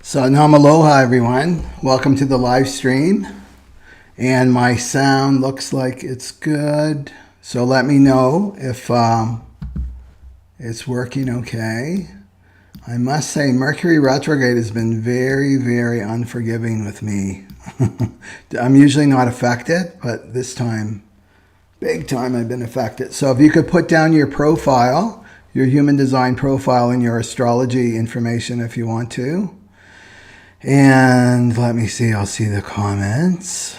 So Aloha everyone. Welcome to the live stream. And my sound looks like it's good. So let me know if it's working okay. I must say Mercury retrograde has been very, very unforgiving with me. I'm usually not affected, but this time, big time I've been affected. So if you could put down your profile, your human design profile and your astrology information if you want to. And let me see, I'll see the comments.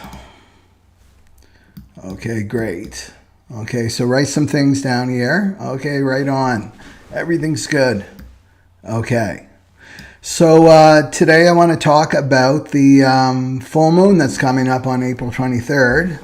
Okay, great. Okay, so write some things down here. Okay, right on. Everything's good. Okay. So today I want to talk about the full moon that's coming up on April 23rd.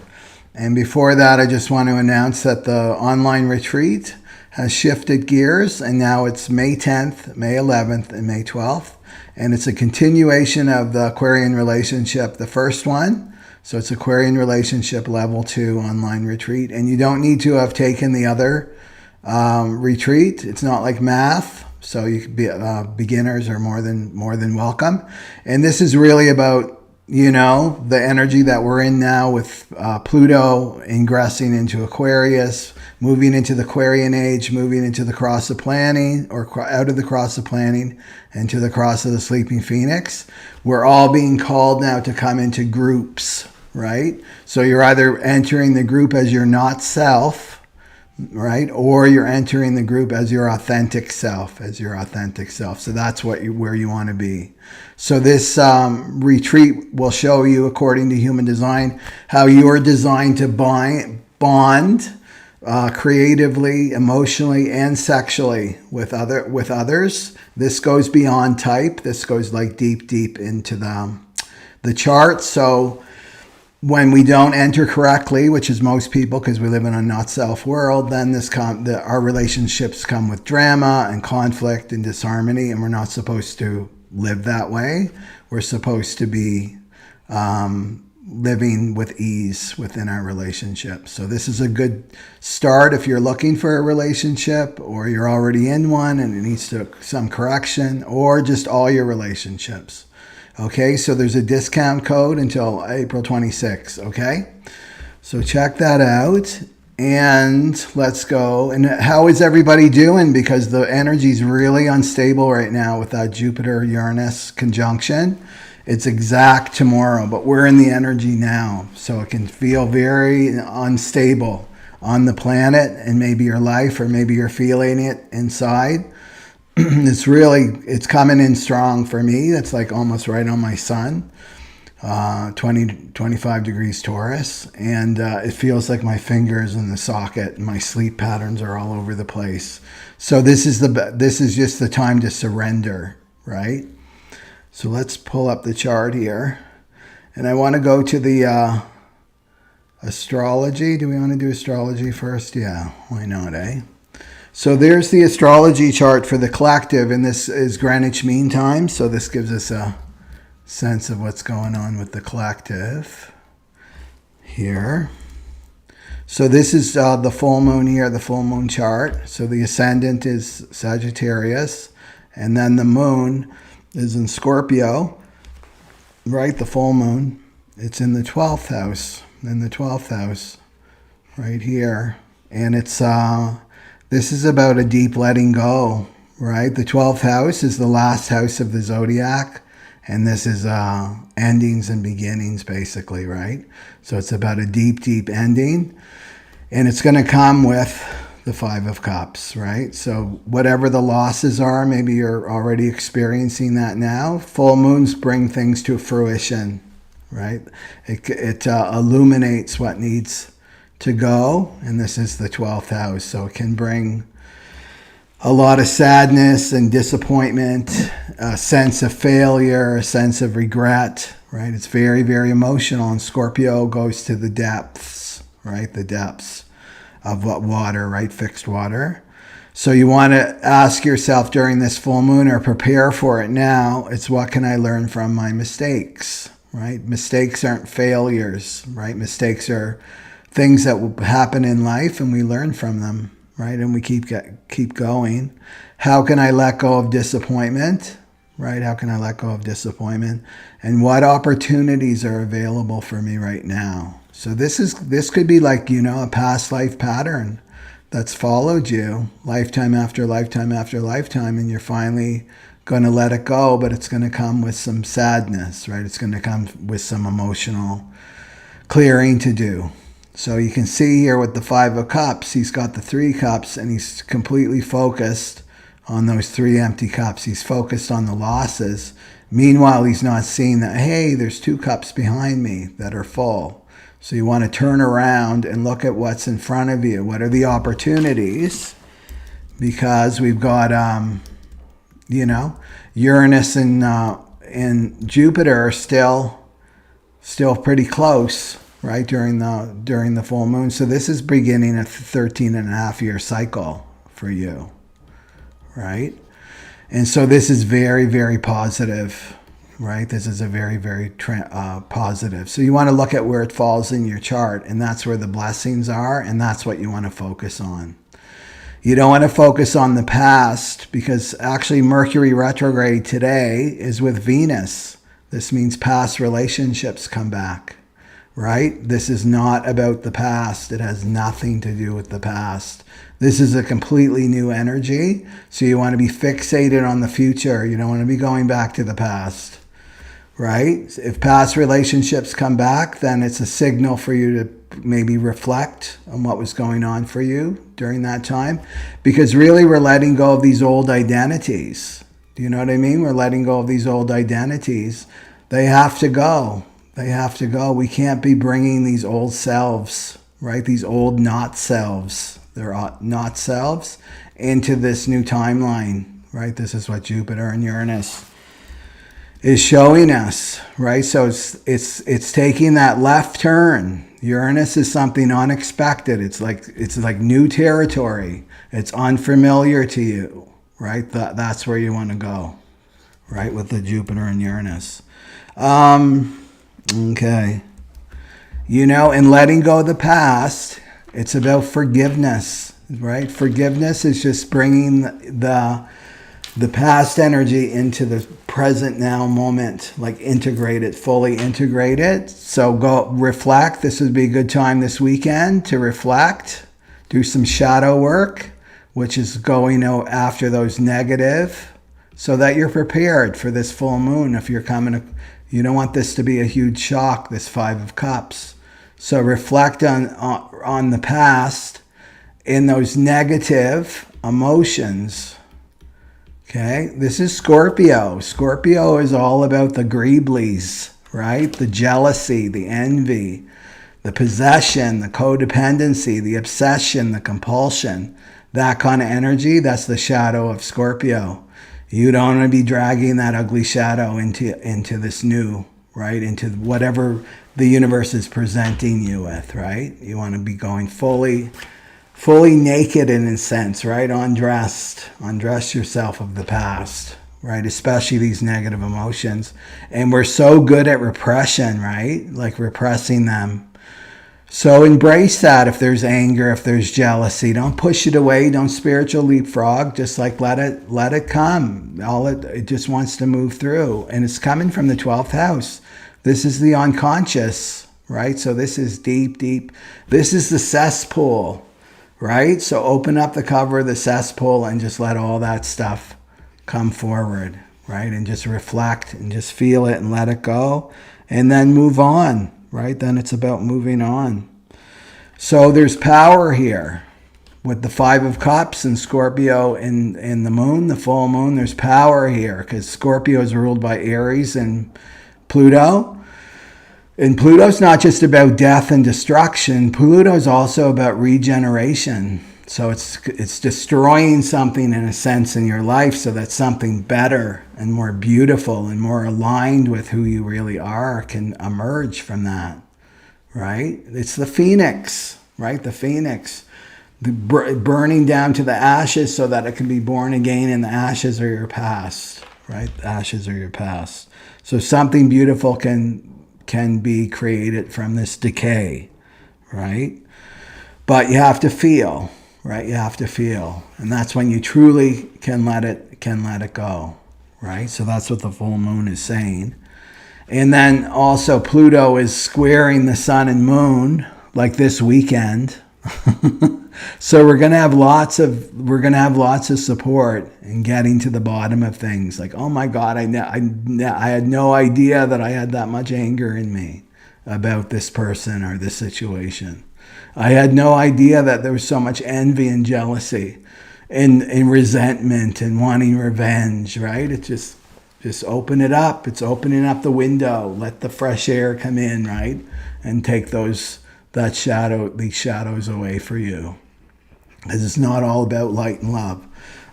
And before that, I just want to announce that the online retreat has shifted gears, and now it's May 10th, May 11th, and May 12th. And it's a continuation of the Aquarian relationship, the first one. So it's Aquarian relationship level 2 online retreat. And you don't need to have taken the other retreat. It's not like math. So you could be, beginners are more than welcome. And this is really about, you know, the energy that we're in now with Pluto ingressing into Aquarius, moving into the Aquarian age, moving into the cross of planning, or out of the cross of planning into the cross of the sleeping phoenix. We're all being called now to come into groups, right? So you're either entering the group as your not self, right? Or you're entering the group as your authentic self, So that's where you want to be. So this retreat will show you, according to human design, how you're designed to bond creatively, emotionally, and sexually with others. This goes beyond type. This goes like deep into the chart. So when we don't enter correctly, which is most people because we live in a not self world, then our relationships come with drama and conflict and disharmony, and we're not supposed to live that way. We're supposed to be living with ease within our relationship. So this is a good start if you're looking for a relationship, or you're already in one and it needs some correction, or just all your relationships. Okay, so there's a discount code until April 26th, okay? So check that out, and let's go. And how is everybody doing? Because the energy is really unstable right now with that Jupiter-Uranus conjunction. It's exact tomorrow, but we're in the energy now, so it can feel very unstable on the planet and maybe your life, or maybe you're feeling it inside. It's coming in strong for me. That's like almost right on my sun, 25 degrees Taurus. And it feels like my fingers in the socket, and my sleep patterns are all over the place. So this is just the time to surrender, right? So let's pull up the chart here. And I want to go to the astrology. Do we want to do astrology first? Yeah, why not, eh? So there's the astrology chart for the collective, and this is Greenwich Mean Time. So this gives us a sense of what's going on with the collective here. So this is the full moon here, the full moon chart. So the ascendant is Sagittarius, and then the moon is in Scorpio, right? The full moon. It's in the 12th house, right here. And it's this is about a deep letting go, right? The 12th house is the last house of the zodiac, and this is endings and beginnings, basically, right? So it's about a deep ending, and it's going to come with the 5 of Cups, right? So whatever the losses are, maybe you're already experiencing that now. Full moons bring things to fruition, right? It illuminates what needs to go, and this is the 12th house, so it can bring a lot of sadness and disappointment, a sense of failure, a sense of regret, right? It's very, very emotional, and Scorpio goes to the depths, right? The depths of what water, right? Fixed water. So you want to ask yourself during this full moon, or prepare for it now, it's what can I learn from my mistakes, right? Mistakes aren't failures, right? Mistakes are things that will happen in life, and we learn from them, right? And we keep going. How can I let go of disappointment, right? How can I let go of disappointment? And what opportunities are available for me right now? So this could be like, a past life pattern that's followed you lifetime after lifetime after lifetime, and you're finally going to let it go, but it's going to come with some sadness, right? It's going to come with some emotional clearing to do. So you can see here with the 5 of Cups, he's got the 3 cups, and he's completely focused on those 3 empty cups. He's focused on the losses. Meanwhile, he's not seeing that, hey, there's 2 cups behind me that are full. So you want to turn around and look at what's in front of you. What are the opportunities? Because we've got, Uranus and Jupiter are still pretty close, right, during the full moon. So this is beginning a 13.5-year cycle for you, right? And so this is very, very positive, right? This is a very, very positive. So you want to look at where it falls in your chart, and that's where the blessings are, and that's what you want to focus on. You don't want to focus on the past, because actually Mercury retrograde today is with Venus. This means past relationships come back, right? This is not about the past. It has nothing to do with the past. This is a completely new energy. So you want to be fixated on the future. You don't want to be going back to the past, right? If past relationships come back, then it's a signal for you to maybe reflect on what was going on for you during that time. Because really we're letting go of these old identities. Do you know what I mean? We're letting go of these old identities. They have to go. They have to go. We can't be bringing these old selves, right? These old not selves. They're not selves into this new timeline, right? This is what Jupiter and Uranus is showing us, right? So it's taking that left turn. Uranus is something unexpected. It's like new territory. It's unfamiliar to you, right? That's where you want to go, right? With the Jupiter and Uranus. Okay. And letting go of the past, it's about forgiveness, right? Forgiveness is just bringing the past energy into the present now moment, like fully integrate it. So go reflect. This would be a good time this weekend to reflect, do some shadow work, which is going out after those negative, so that you're prepared for this full moon. If you're you don't want this to be a huge shock, this 5 of Cups. So reflect on the past in those negative emotions. Okay, this is Scorpio. Scorpio is all about the greeblies, right? The jealousy, the envy, the possession, the codependency, the obsession, the compulsion. That kind of energy, that's the shadow of Scorpio. You don't want to be dragging that ugly shadow into this new, right? Into whatever the universe is presenting you with, right? You want to be going fully naked in a sense, right? Undress yourself of the past, right? Especially these negative emotions. And we're so good at repression, right? Like repressing them. So embrace that. If there's anger, if there's jealousy, don't push it away. Don't spiritual leapfrog. Just like let it come. It just wants to move through. And it's coming from the 12th house. This is the unconscious, right? So this is deep. This is the cesspool, right? So open up the cover of the cesspool and just let all that stuff come forward, right? And just reflect and just feel it and let it go. And then move on, right? Then it's about moving on. So there's power here. With the 5 of Cups and Scorpio in the moon, the full moon, there's power here. Because Scorpio is ruled by Aries and Pluto. And Pluto's not just about death and destruction. Pluto's also about regeneration. So it's destroying something in a sense in your life so that something better and more beautiful and more aligned with who you really are can emerge from that, right? It's the phoenix, right? The phoenix. Burning down to the ashes so that it can be born again, and the ashes are your past, right? The ashes are your past. So something beautiful can be created from this decay, right? But you have to feel, right? You have to feel. And that's when you truly can let it go, right? So that's what the full moon is saying. And then also Pluto is squaring the sun and moon like this weekend. So we're gonna have lots of support in getting to the bottom of things. Like, oh my God, I had no idea that I had that much anger in me about this person or this situation. I had no idea that there was so much envy and jealousy and resentment and wanting revenge, right? It just open it up. It's opening up the window. Let the fresh air come in, right? And take these shadows away for you. Because it's not all about light and love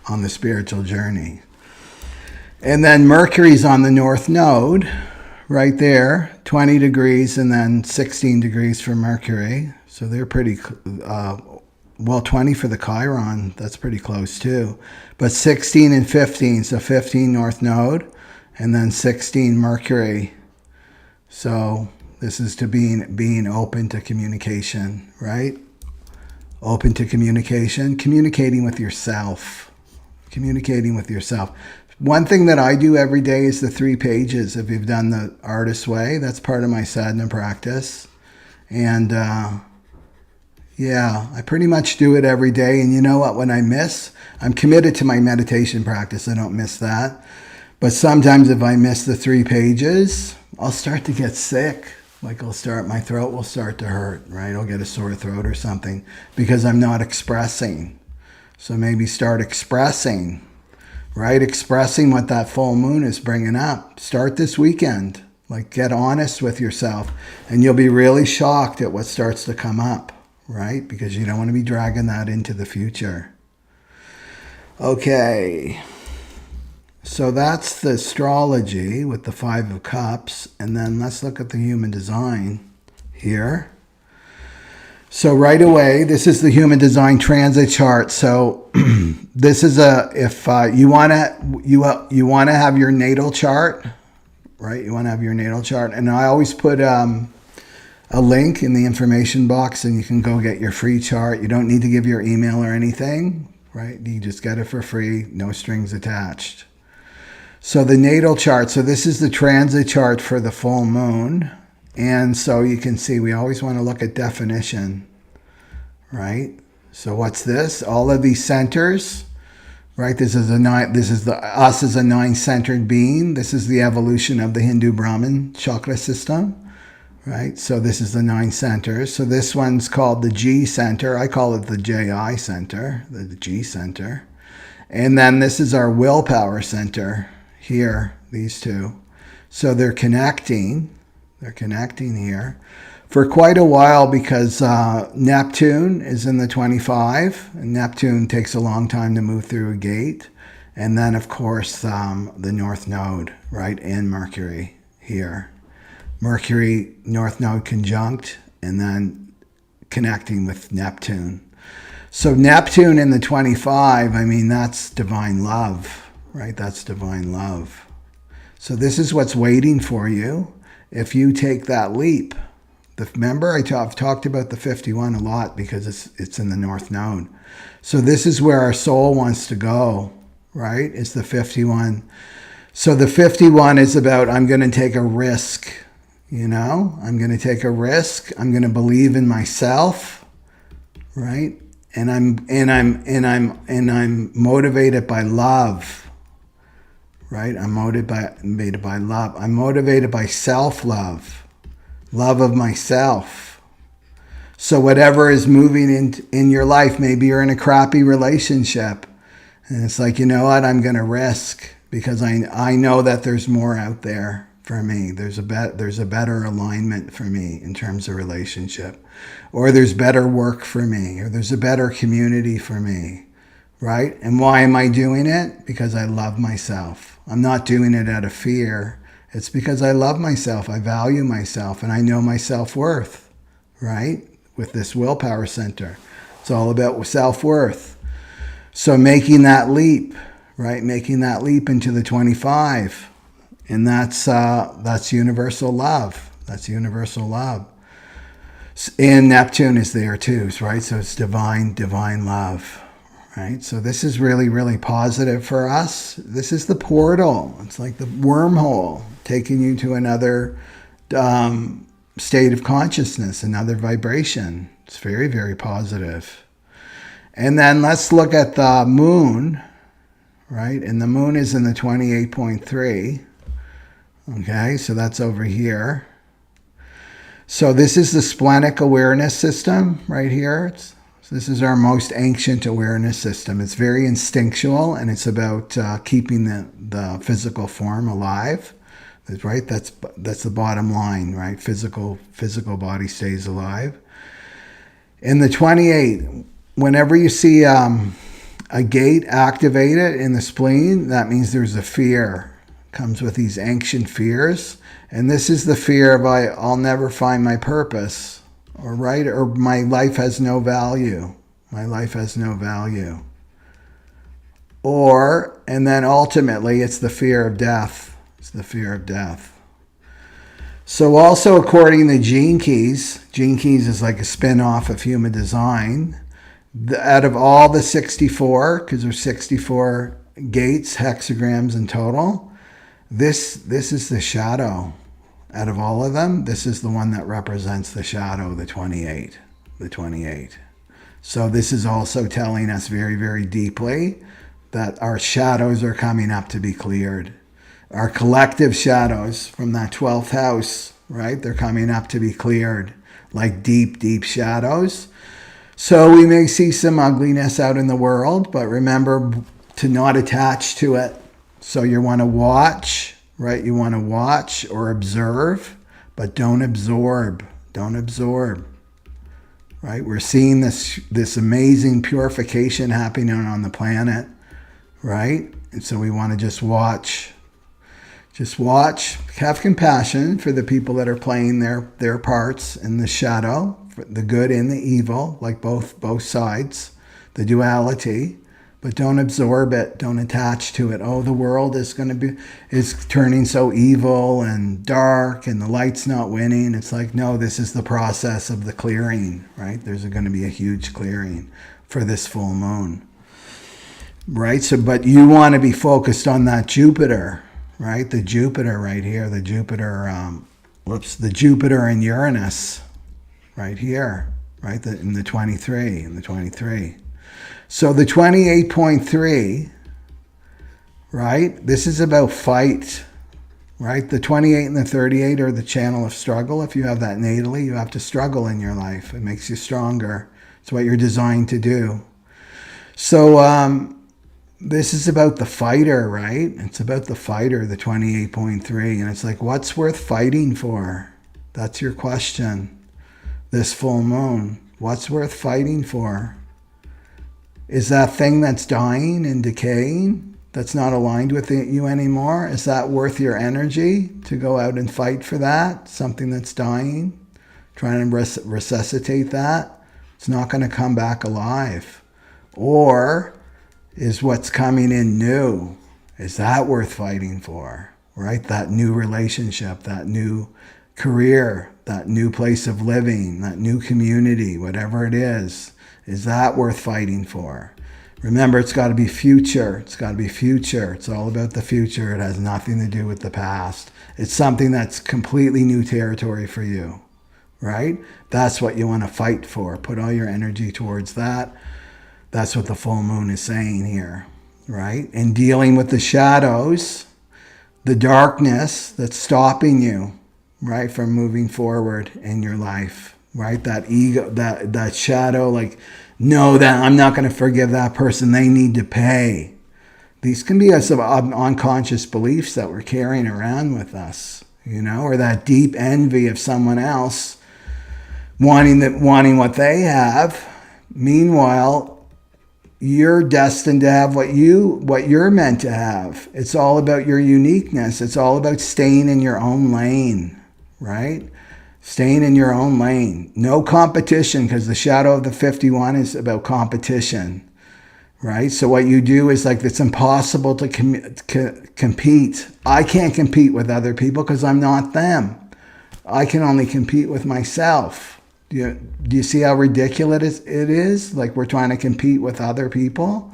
on the spiritual journey. And then Mercury's on the North Node, right there, 20 degrees and then 16 degrees for Mercury. So they're pretty, 20 for the Chiron, that's pretty close too. But 16 and 15, so 15 North Node, and then 16 Mercury. So this is to being open to communication, right? Open to communication, communicating with yourself. Communicating with yourself. One thing that I do every day is the 3 pages. If you've done the Artist's Way, that's part of my sadhana practice. And yeah, I pretty much do it every day. And you know what? When I miss, I'm committed to my meditation practice. I don't miss that. But sometimes if I miss the 3 pages, I'll start to get sick. Like my throat will start to hurt, right? I'll get a sore throat or something because I'm not expressing. So maybe start expressing, right? Expressing what that full moon is bringing up. Start this weekend. Like, get honest with yourself and you'll be really shocked at what starts to come up, right? Because you don't want to be dragging that into the future. Okay. So that's the astrology with the 5 of Cups. And then let's look at the human design here. So right away, this is the human design transit chart. So this is if you want to have your natal chart, right? You want to have your natal chart. And I always put a link in the information box and you can go get your free chart. You don't need to give your email or anything, right? You just get it for free, no strings attached. So the natal chart, so this is the transit chart for the full moon. And so you can see we always want to look at definition, right? So what's this? All of these centers, right? This is us as a 9-centered being. This is the evolution of the Hindu Brahmin chakra system, right? So this is the 9 centers. So this one's called the G center. I call it the JI center, the G center. And then this is our willpower center. Here, these two. So they're connecting here for quite a while because Neptune is in the 25 and Neptune takes a long time to move through a gate. And then of course the North Node, right? And Mercury here. Mercury, North Node conjunct and then connecting with Neptune. So Neptune in the 25, I mean, that's divine love. Right, that's divine love. So this is what's waiting for you if you take that leap. Remember, I've talked about the 51 a lot because it's in the North Node. So this is where our soul wants to go, right? It's the 51. So the 51 is about I'm going to take a risk. You know, I'm going to take a risk. I'm going to believe in myself, right? And I'm motivated by love. Right? I'm motivated by love. I'm motivated by self-love, love of myself. So whatever is moving in your life, maybe you're in a crappy relationship. And it's like, you know what? I'm going to risk because I know that there's more out there for me. There's a better alignment for me in terms of relationship. Or there's better work for me. Or there's a better community for me. Right? And why am I doing it? Because I love myself. I'm not doing it out of fear. It's because I love myself. I value myself and I know my self-worth, right? With this willpower center. It's all about self-worth. So making that leap, right? Making that leap into the 25. And that's universal love. That's universal love. And Neptune is there too, right? So it's divine love. right? So this is really, really positive for us. This is the portal. It's like the wormhole taking you to another state of consciousness, another vibration. It's very, very positive. And then let's look at the moon, right? And the moon is in the 28.3. Okay, so that's over here. So this is the splenic awareness system right here. So this is our most ancient awareness system. It's very instinctual, and it's about keeping the physical form alive. That's right. That's the bottom line, right? Physical body stays alive. In the 28, whenever you see a gate activated in the spleen, that means there's a fear. Comes with these ancient fears, and this is the fear of I'll never find my purpose, or my life has no value. My life has no value. And then ultimately it's the fear of death. It's the fear of death. So also according to Gene Keys is like a spin-off of human design. Out of all the 64, because there's 64 gates, hexagrams in total, this is the shadow. Out of all of them, this is the one that represents the shadow, the 28. The 28. So this is also telling us very, very deeply that our shadows are coming up to be cleared. Our collective shadows from that 12th house, right? They're coming up to be cleared, like deep, deep shadows. So we may see some ugliness out in the world, but remember to not attach to it. So you want to watch, right? You want to watch or observe, but don't absorb. Don't absorb, right? We're seeing this amazing purification happening on the planet, right? And so we want to just watch. Just watch. Have compassion for the people that are playing their parts in the shadow, the good and the evil, like both sides, the duality. But don't absorb it. Don't attach to it. Oh, the world is turning so evil and dark, and the light's not winning. It's like, no, this is the process of the clearing, right? There's going to be a huge clearing for this full moon, right? So, but you want to be focused on that Jupiter, right? The Jupiter right here, the Jupiter and Uranus, right here, right? In the 23. So the 28.3, right? This is about fight, right? The 28 and the 38 are the channel of struggle. If you have that natally, you have to struggle in your life. It makes you stronger. It's what you're designed to do. So this is about the fighter, right? It's about the fighter, the 28.3. And it's like, what's worth fighting for? That's your question. This full moon. What's worth fighting for? Is that thing that's dying and decaying, that's not aligned with you anymore, is that worth your energy to go out and fight for that? Something that's dying, trying to resuscitate that? It's not going to come back alive. Or is what's coming in new, is that worth fighting for, right? That new relationship, that new career, that new place of living, that new community, whatever it is that worth fighting for? Remember, it's got to be future. It's got to be future. It's all about the future. It has nothing to do with the past. It's something that's completely new territory for you, right? That's what you want to fight for. Put all your energy towards that. That's what the full moon is saying here, right? And dealing with the shadows, the darkness that's stopping you, right, from moving forward in your life. Right? That ego, that shadow, like, no, that I'm not going to forgive that person. They need to pay. These can be some unconscious beliefs that we're carrying around with us, or that deep envy of someone else wanting what they have. Meanwhile, you're destined to have what you're meant to have. It's all about your uniqueness. It's all about staying in your own lane, right? Staying in your own lane. No competition, because the shadow of the 51 is about competition, right? So what you do is like, it's impossible to compete. I can't compete with other people because I'm not them. I can only compete with myself, Do you see how ridiculous it is? Like we're trying to compete with other people.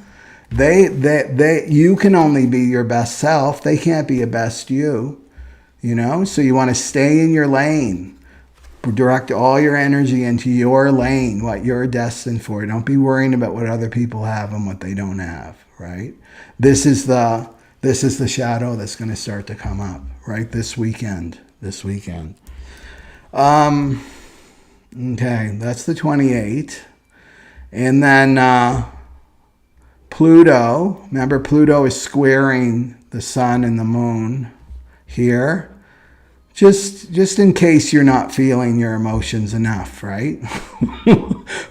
You can only be your best self. They can't be a best you, you know? So you want to stay in your lane. Direct all your energy into your lane, what you're destined for. Don't be worrying about what other people have and what they don't have, right? This is the shadow that's going to start to come up, right? This weekend. Okay, that's the 28th. And then Pluto, remember Pluto is squaring the sun and the moon here. Just in case you're not feeling your emotions enough, right?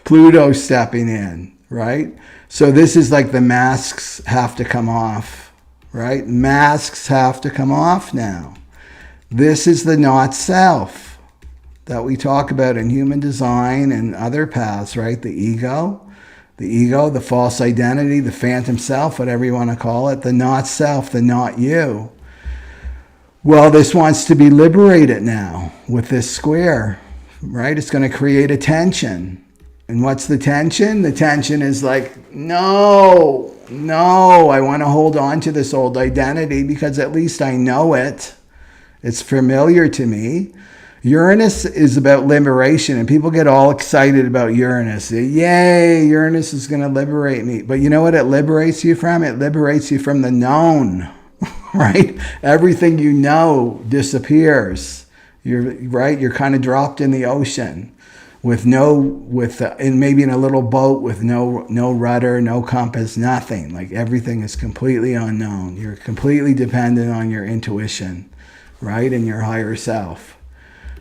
Pluto stepping in, right? So this is like the masks have to come off, right? Masks have to come off now. This is the not self that we talk about in human design and other paths, right? The ego, the false identity, the phantom self, whatever you want to call it, the not self, the not you. Well, this wants to be liberated now with this square, right? It's going to create a tension. And what's the tension? The tension is like, no, I want to hold on to this old identity because at least I know it. It's familiar to me. Uranus is about liberation, and people get all excited about Uranus. Yay, Uranus is going to liberate me. But you know what it liberates you from? It liberates you from the known. Right? Everything you know disappears. You're kind of dropped in the ocean and maybe in a little boat with no rudder, no compass, nothing. Like everything is completely unknown. You're completely dependent on your intuition, right? And your higher self.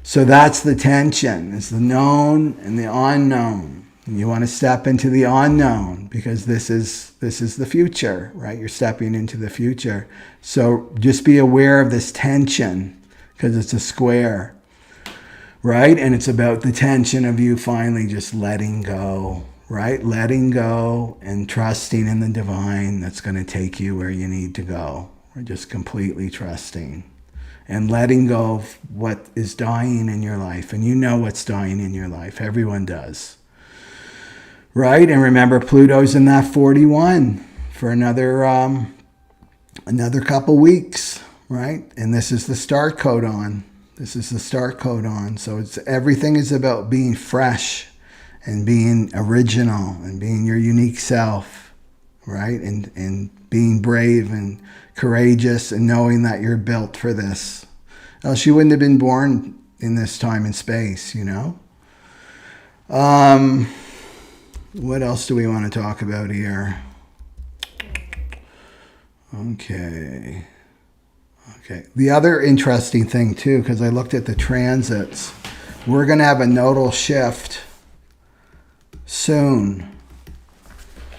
So that's the tension. It's the known and the unknown. And you want to step into the unknown because this is the future, right? You're stepping into the future. So just be aware of this tension because it's a square, right? And it's about the tension of you finally just letting go, right? Letting go and trusting in the divine that's going to take you where you need to go. We're just completely trusting and letting go of what is dying in your life. And you know what's dying in your life. Everyone does. Right? And remember, Pluto's in that 41 for another couple weeks, right? And this is the start codon. So everything is about being fresh and being original and being your unique self, right? And being brave and courageous and knowing that you're built for this. Else you wouldn't have been born in this time and space, you know? What else do we want to talk about here? Okay. The other interesting thing too, because I looked at the transits, we're going to have a nodal shift soon.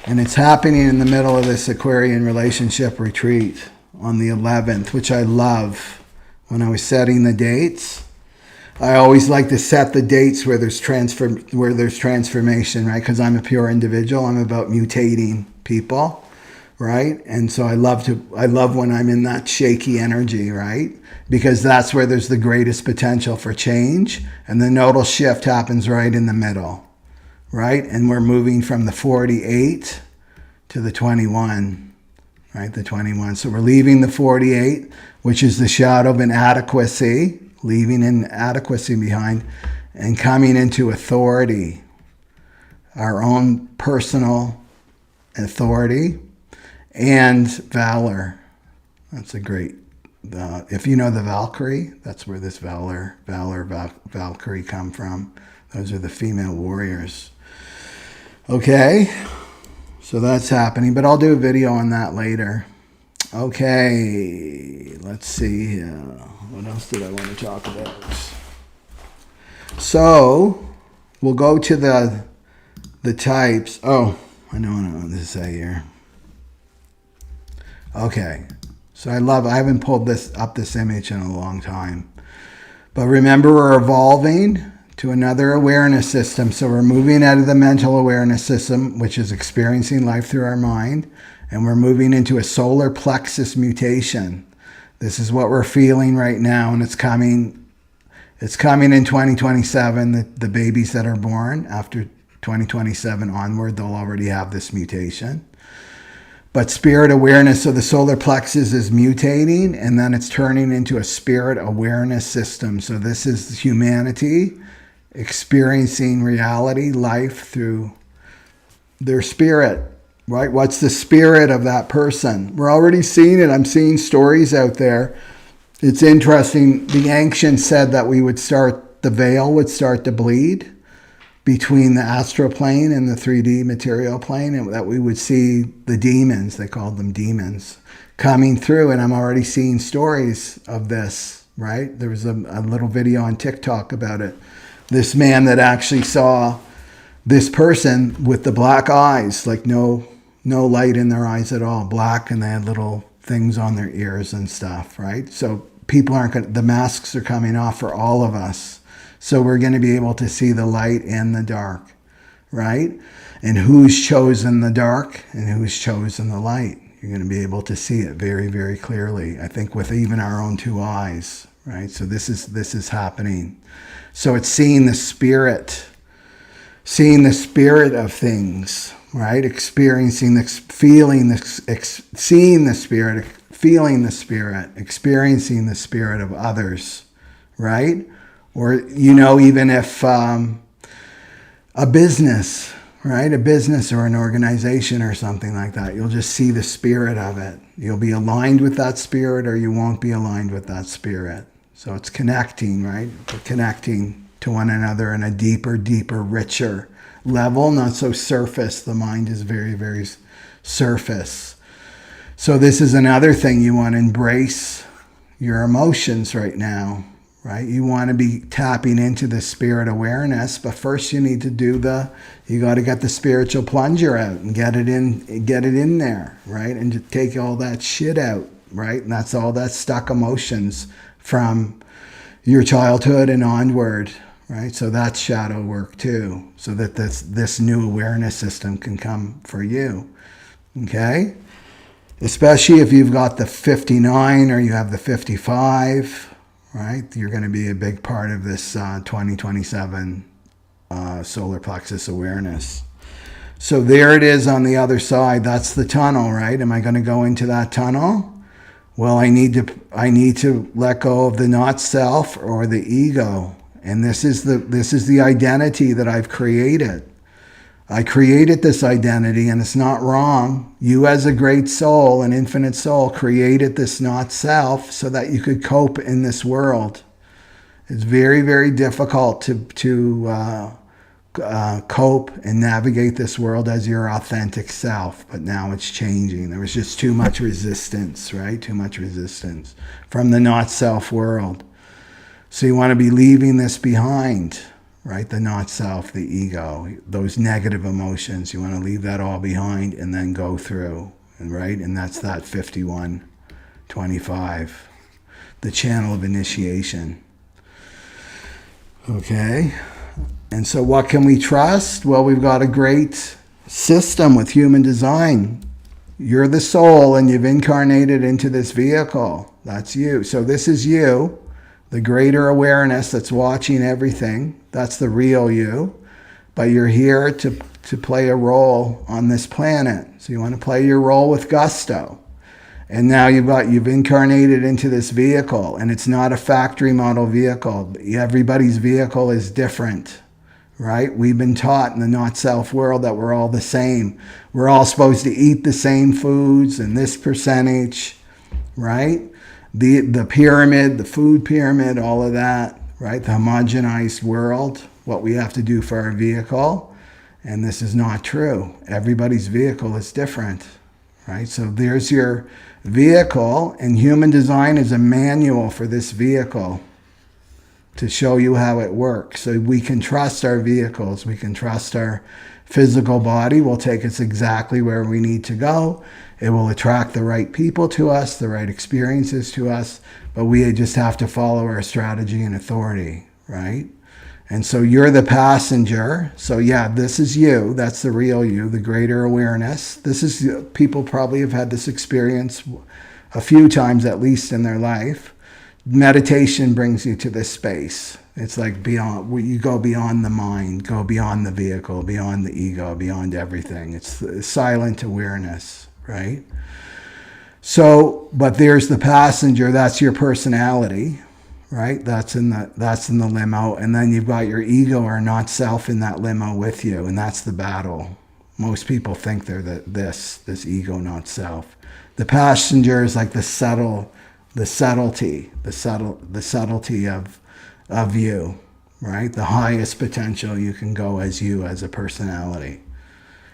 And it's happening in the middle of this Aquarian relationship retreat on the 11th, which I love. When I was setting the dates, I always like to set the dates where there's transformation, right? Because I'm a pure individual. I'm about mutating people, right? And so I love when I'm in that shaky energy, right? Because that's where there's the greatest potential for change. And the nodal shift happens right in the middle, right? And we're moving from the 48 to the 21, right? The 21. So we're leaving the 48, which is the shadow of inadequacy, leaving inadequacy behind and coming into authority, our own personal authority and valor. That's a great, if you know the Valkyrie, that's where this Valkyrie come from. Those are the female warriors. Okay, so that's happening, but I'll do a video on that later. Okay, let's see here. What else did I want to talk about? So, we'll go to the types. Oh, I know what I want to say here. Okay, so I haven't pulled this image in a long time. But remember, we're evolving to another awareness system. So we're moving out of the mental awareness system, which is experiencing life through our mind, and we're moving into a solar plexus mutation. This is what we're feeling right now, and it's coming It's coming in 2027. The babies that are born after 2027 onward, they'll already have this mutation. But spirit awareness, so the solar plexus is mutating, and then it's turning into a spirit awareness system. So this is humanity experiencing reality, life through their spirit, right? What's the spirit of that person? We're already seeing it. I'm seeing stories out there. It's interesting. The ancients said that the veil would start to bleed between the astral plane and the 3D material plane, and that we would see the demons, they called them demons, coming through. And I'm already seeing stories of this, right? There was a little video on TikTok about it. This man that actually saw this person with the black eyes, like no light in their eyes at all, black, and they had little things on their ears and stuff, right? So people the masks are coming off for all of us. So we're going to be able to see the light and the dark, right? And who's chosen the dark and who's chosen the light. You're going to be able to see it very, very clearly. I think with even our own two eyes, right? So this is happening. So it's seeing the spirit of things, right? Experiencing this, feeling this, seeing the spirit, feeling the spirit, experiencing the spirit of others, right? Or, even if a business, right? A business or an organization or something like that, you'll just see the spirit of it. You'll be aligned with that spirit or you won't be aligned with that spirit. So it's connecting, right? We're connecting to one another in a deeper, richer level, not so surface. The mind is very, very surface. So this is another thing. You want to embrace your emotions right now. Right? You want to be tapping into the spirit awareness, but first you need to you got to get the spiritual plunger out and get it in there, right? And to take all that shit out, right? And that's all that stuck emotions from your childhood and onward, right? So that's shadow work too, so that this new awareness system can come for you, okay? Especially if you've got the 59 or you have the 55, right? You're going to be a big part of this 2027 solar plexus awareness. So there it is on the other side. That's the tunnel, right? Am I going to go into that tunnel? Well, I need to let go of the not self or the ego. And this is the identity that I've created. I created this identity, and it's not wrong. You as a great soul, an infinite soul, created this not self so that you could cope in this world. It's very, very difficult to cope and navigate this world as your authentic self, but now it's changing. There was just too much resistance, right? Too much resistance from the not self world. So you want to be leaving this behind. Right? The not self, the ego, those negative emotions, you want to leave that all behind and then go through, right? And that's that 5125, the channel of initiation. Okay? And so what can we trust? Well, we've got a great system with human design. You're the soul and you've incarnated into this vehicle. That's you. So this is you. The greater awareness that's watching everything, that's the real you. But you're here to play a role on this planet. So you want to play your role with gusto. And now you've incarnated into this vehicle, and it's not a factory model vehicle. Everybody's vehicle is different, right? We've been taught in the not self world that we're all the same. We're all supposed to eat the same foods and this percentage, right? The pyramid, the food pyramid, all of that, right? The homogenized world, what we have to do for our vehicle. And this is not true. Everybody's vehicle is different, right? So there's your vehicle, and human design is a manual for this vehicle to show you how it works. So we can trust our vehicles. We can trust our physical body will take us exactly where we need to go. It will attract the right people to us, the right experiences to us, but we just have to follow our strategy and authority, right? And so you're the passenger. So yeah, this is you. That's the real you, the greater awareness. This is, people probably have had this experience a few times at least in their life, meditation brings you to this space. It's like beyond, you go beyond the mind, go beyond the vehicle, beyond the ego, beyond everything. It's the silent awareness, right? So, but there's the passenger, that's your personality, right? That's in the limo. And then you've got your ego or not self in that limo with you. And that's the battle. Most people think they're this ego, not self. The passenger is like the subtlety of you, right? The highest potential you can go as you, as a personality.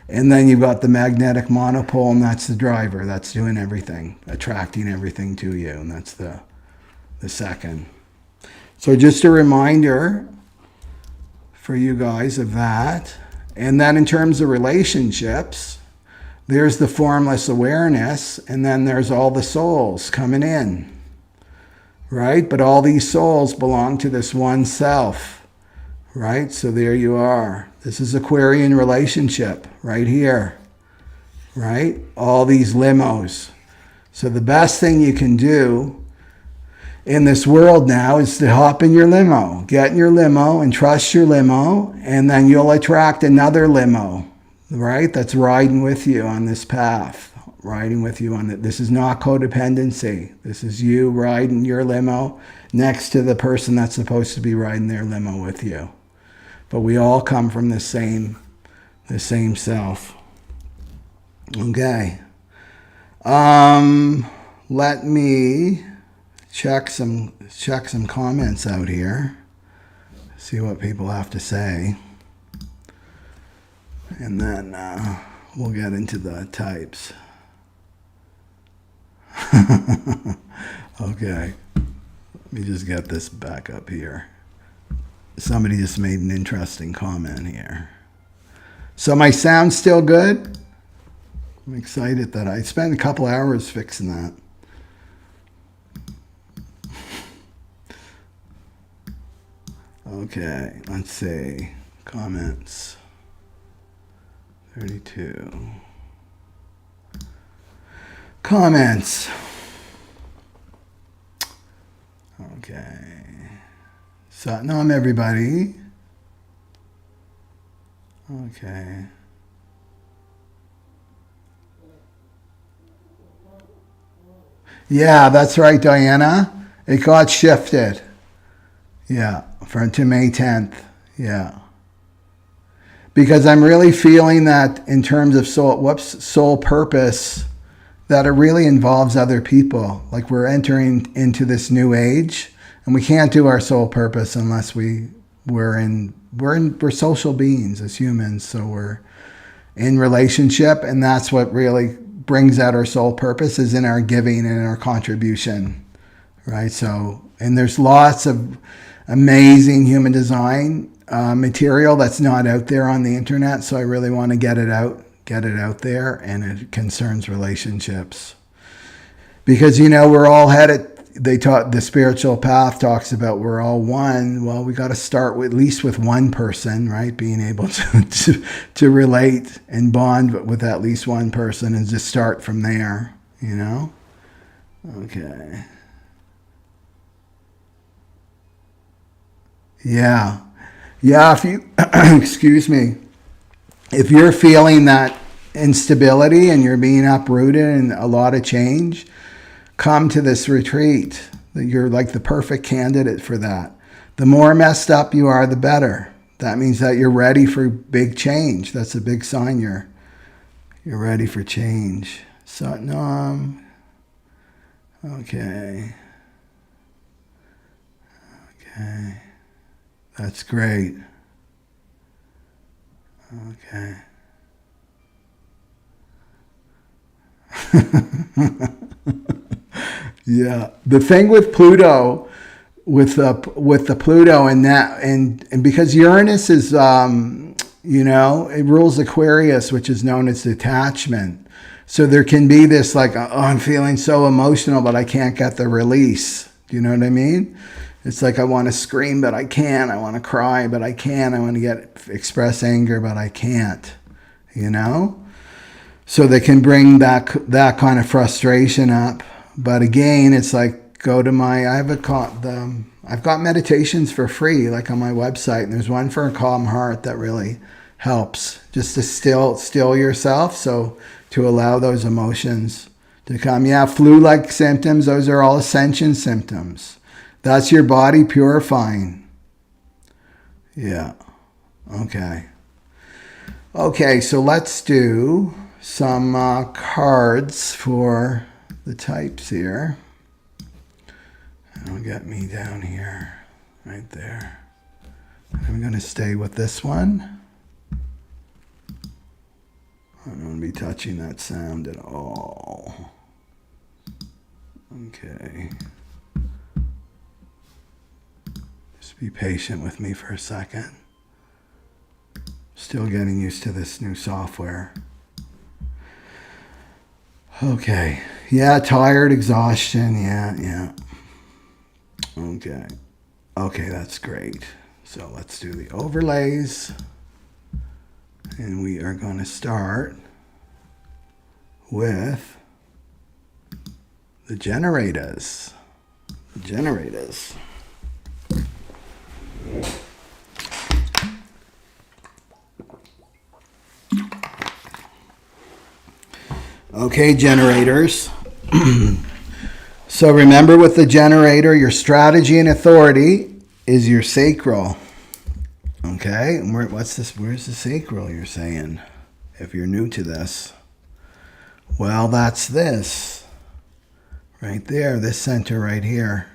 And then you've got the magnetic monopole, and that's the driver. That's doing everything, attracting everything to you. And that's the second. So just a reminder for you guys of that. And then in terms of relationships, there's the formless awareness, and then there's all the souls coming in, right? But all these souls belong to this one self, right? So there you are. This is Aquarian relationship right here, right? All these limos. So the best thing you can do in this world now is to hop in your limo, get in your limo and trust your limo, and then you'll attract another limo, right? That's riding with you on this path, riding with you on it. This is not codependency. This is you riding your limo next to the person that's supposed to be riding their limo with you. But we all come from the same self. Okay. Let me check some comments out here. See what people have to say. And then we'll get into the types. Okay. Let me just get this back up here. Somebody just made an interesting comment here. So my sound's still good? I'm excited that I spent a couple hours fixing that. Okay, let's see. Comments. 32. Comments. Okay. Satnam, everybody. Okay. Yeah, that's right, Diana. It got shifted. Yeah, to May 10th. Yeah. Because I'm really feeling that in terms of soul purpose, that it really involves other people. Like we're entering into this new age, and we can't do our soul purpose unless we're social beings as humans. So we're in relationship, and that's what really brings out our soul purpose, is in our giving and our contribution, right? So, and there's lots of amazing human design material that's not out there on the internet. So I really want to get it out there, and it concerns relationships. Because, we're all headed, the spiritual path talks about we're all one. Well, we got to start at least with one person, right? Being able to relate and bond with at least one person, and just start from there, Okay. Yeah. If you, excuse me, if you're feeling that instability and you're being uprooted and a lot of change, come to this retreat. You're like the perfect candidate for that. The more messed up you are, the better. That means that you're ready for big change. That's a big sign you're ready for change. Satnam. Okay. That's great. Okay. Yeah. The thing with Pluto, with the Pluto and that, and because Uranus is, it rules Aquarius, which is known as detachment. So there can be this like, oh, I'm feeling so emotional, but I can't get the release. Do you know what I mean? It's like I want to scream, but I can't. I want to cry, but I can't. I want to express anger, but I can't. So they can bring that kind of frustration up. But again, it's like go to my, I've got meditations for free, like on my website, and there's one for a calm heart that really helps, just to still yourself, so to allow those emotions to come. Yeah, flu-like symptoms, those are all ascension symptoms. That's your body purifying. Yeah, okay. Okay, so let's do some cards for the types here. It'll get me down here, right there. I'm going to stay with this one. I don't want to be touching that sound at all. Okay. Just be patient with me for a second. Still getting used to this new software. Okay. Yeah, tired, exhaustion. Yeah. Okay. Okay, that's great. So let's do the overlays. And we are going to start with the generators. Okay, generators. So remember, with the generator, your strategy and authority is your sacral. Okay, what's this? Where's the sacral, you're saying, if you're new to this? Well, that's this right there, this center right here.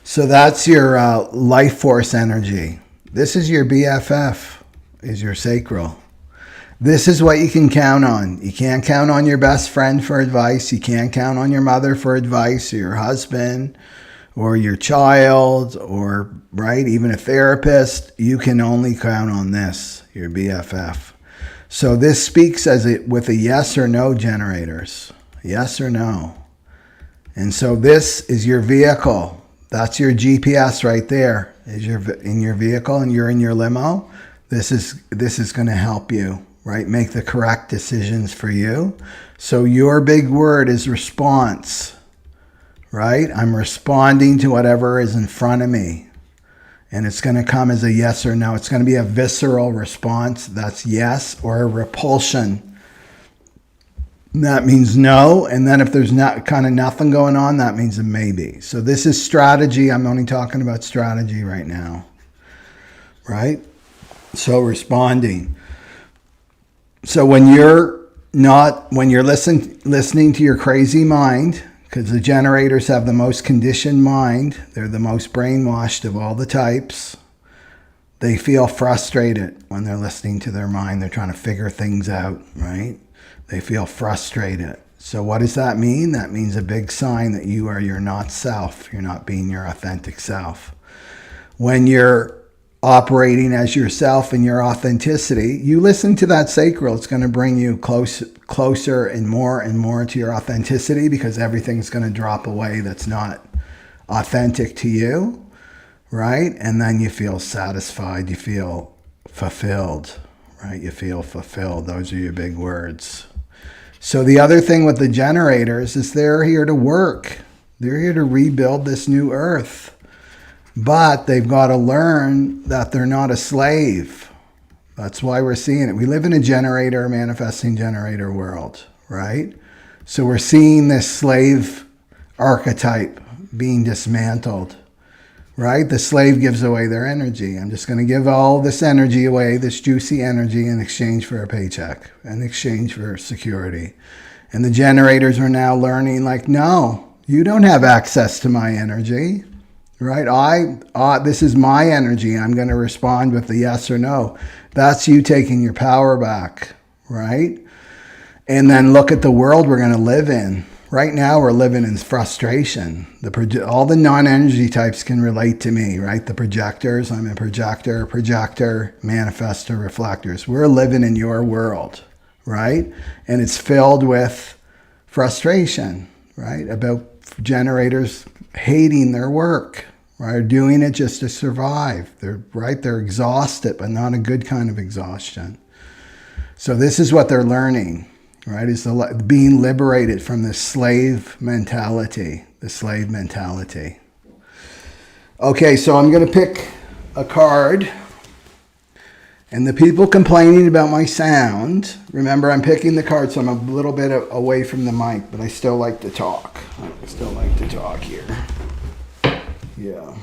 So that's your life force energy. This is your BFF, is your sacral. This is what you can count on. You can't count on your best friend for advice. You can't count on your mother for advice, or your husband, or your child, or, right, even a therapist. You can only count on this, your BFF. So this speaks with a yes or no generators. Yes or no. And so this is your vehicle. That's your GPS right there. In your vehicle, and you're in your limo. This is going to help you, right? Make the correct decisions for you. So your big word is response. Right? I'm responding to whatever is in front of me. And it's going to come as a yes or no. It's going to be a visceral response. That's yes, or a repulsion. That means no. And then if there's not kind of nothing going on, that means a maybe. So this is strategy. I'm only talking about strategy right now. Right? So responding. So when you're listening to your crazy mind, because the generators have the most conditioned mind. They're the most brainwashed of all the types. They feel frustrated when they're listening to their mind. They're trying to figure things out, right? They feel frustrated. So what does that mean? That means a big sign that you're not self. You're not being your authentic self. When you're operating as yourself and your authenticity, you listen to that sacral. It's going to bring you closer and more to your authenticity, because everything's going to drop away that's not authentic to you, right? And then you feel satisfied. You feel fulfilled, right? You feel fulfilled. Those are your big words. So the other thing with the generators is they're here to work. They're here to rebuild this new earth. But they've got to learn that they're not a slave. That's why we're seeing it. We live in a manifesting generator world, right? So we're seeing this slave archetype being dismantled, right? The slave gives away their energy. I'm just going to give all this energy away, this juicy energy, in exchange for a paycheck, in exchange for security. And the generators are now learning, like, no, you don't have access to my energy. Right? This is my energy. I'm going to respond with the yes or no. That's you taking your power back, right? And then look at the world we're going to live in. Right now, we're living in frustration. All the non-energy types can relate to me, right? The projectors, I'm a projector, manifestor, reflectors. We're living in your world, right? And it's filled with frustration, right? About generators hating their work, right? Doing it just to survive. They're exhausted, but not a good kind of exhaustion. So this is what they're learning, right? Is being liberated from the slave mentality, Okay, so I'm going to pick a card. And the people complaining about my sound, remember I'm picking the card, so I'm a little bit away from the mic, but I still like to talk. I still like to talk here. Yeah.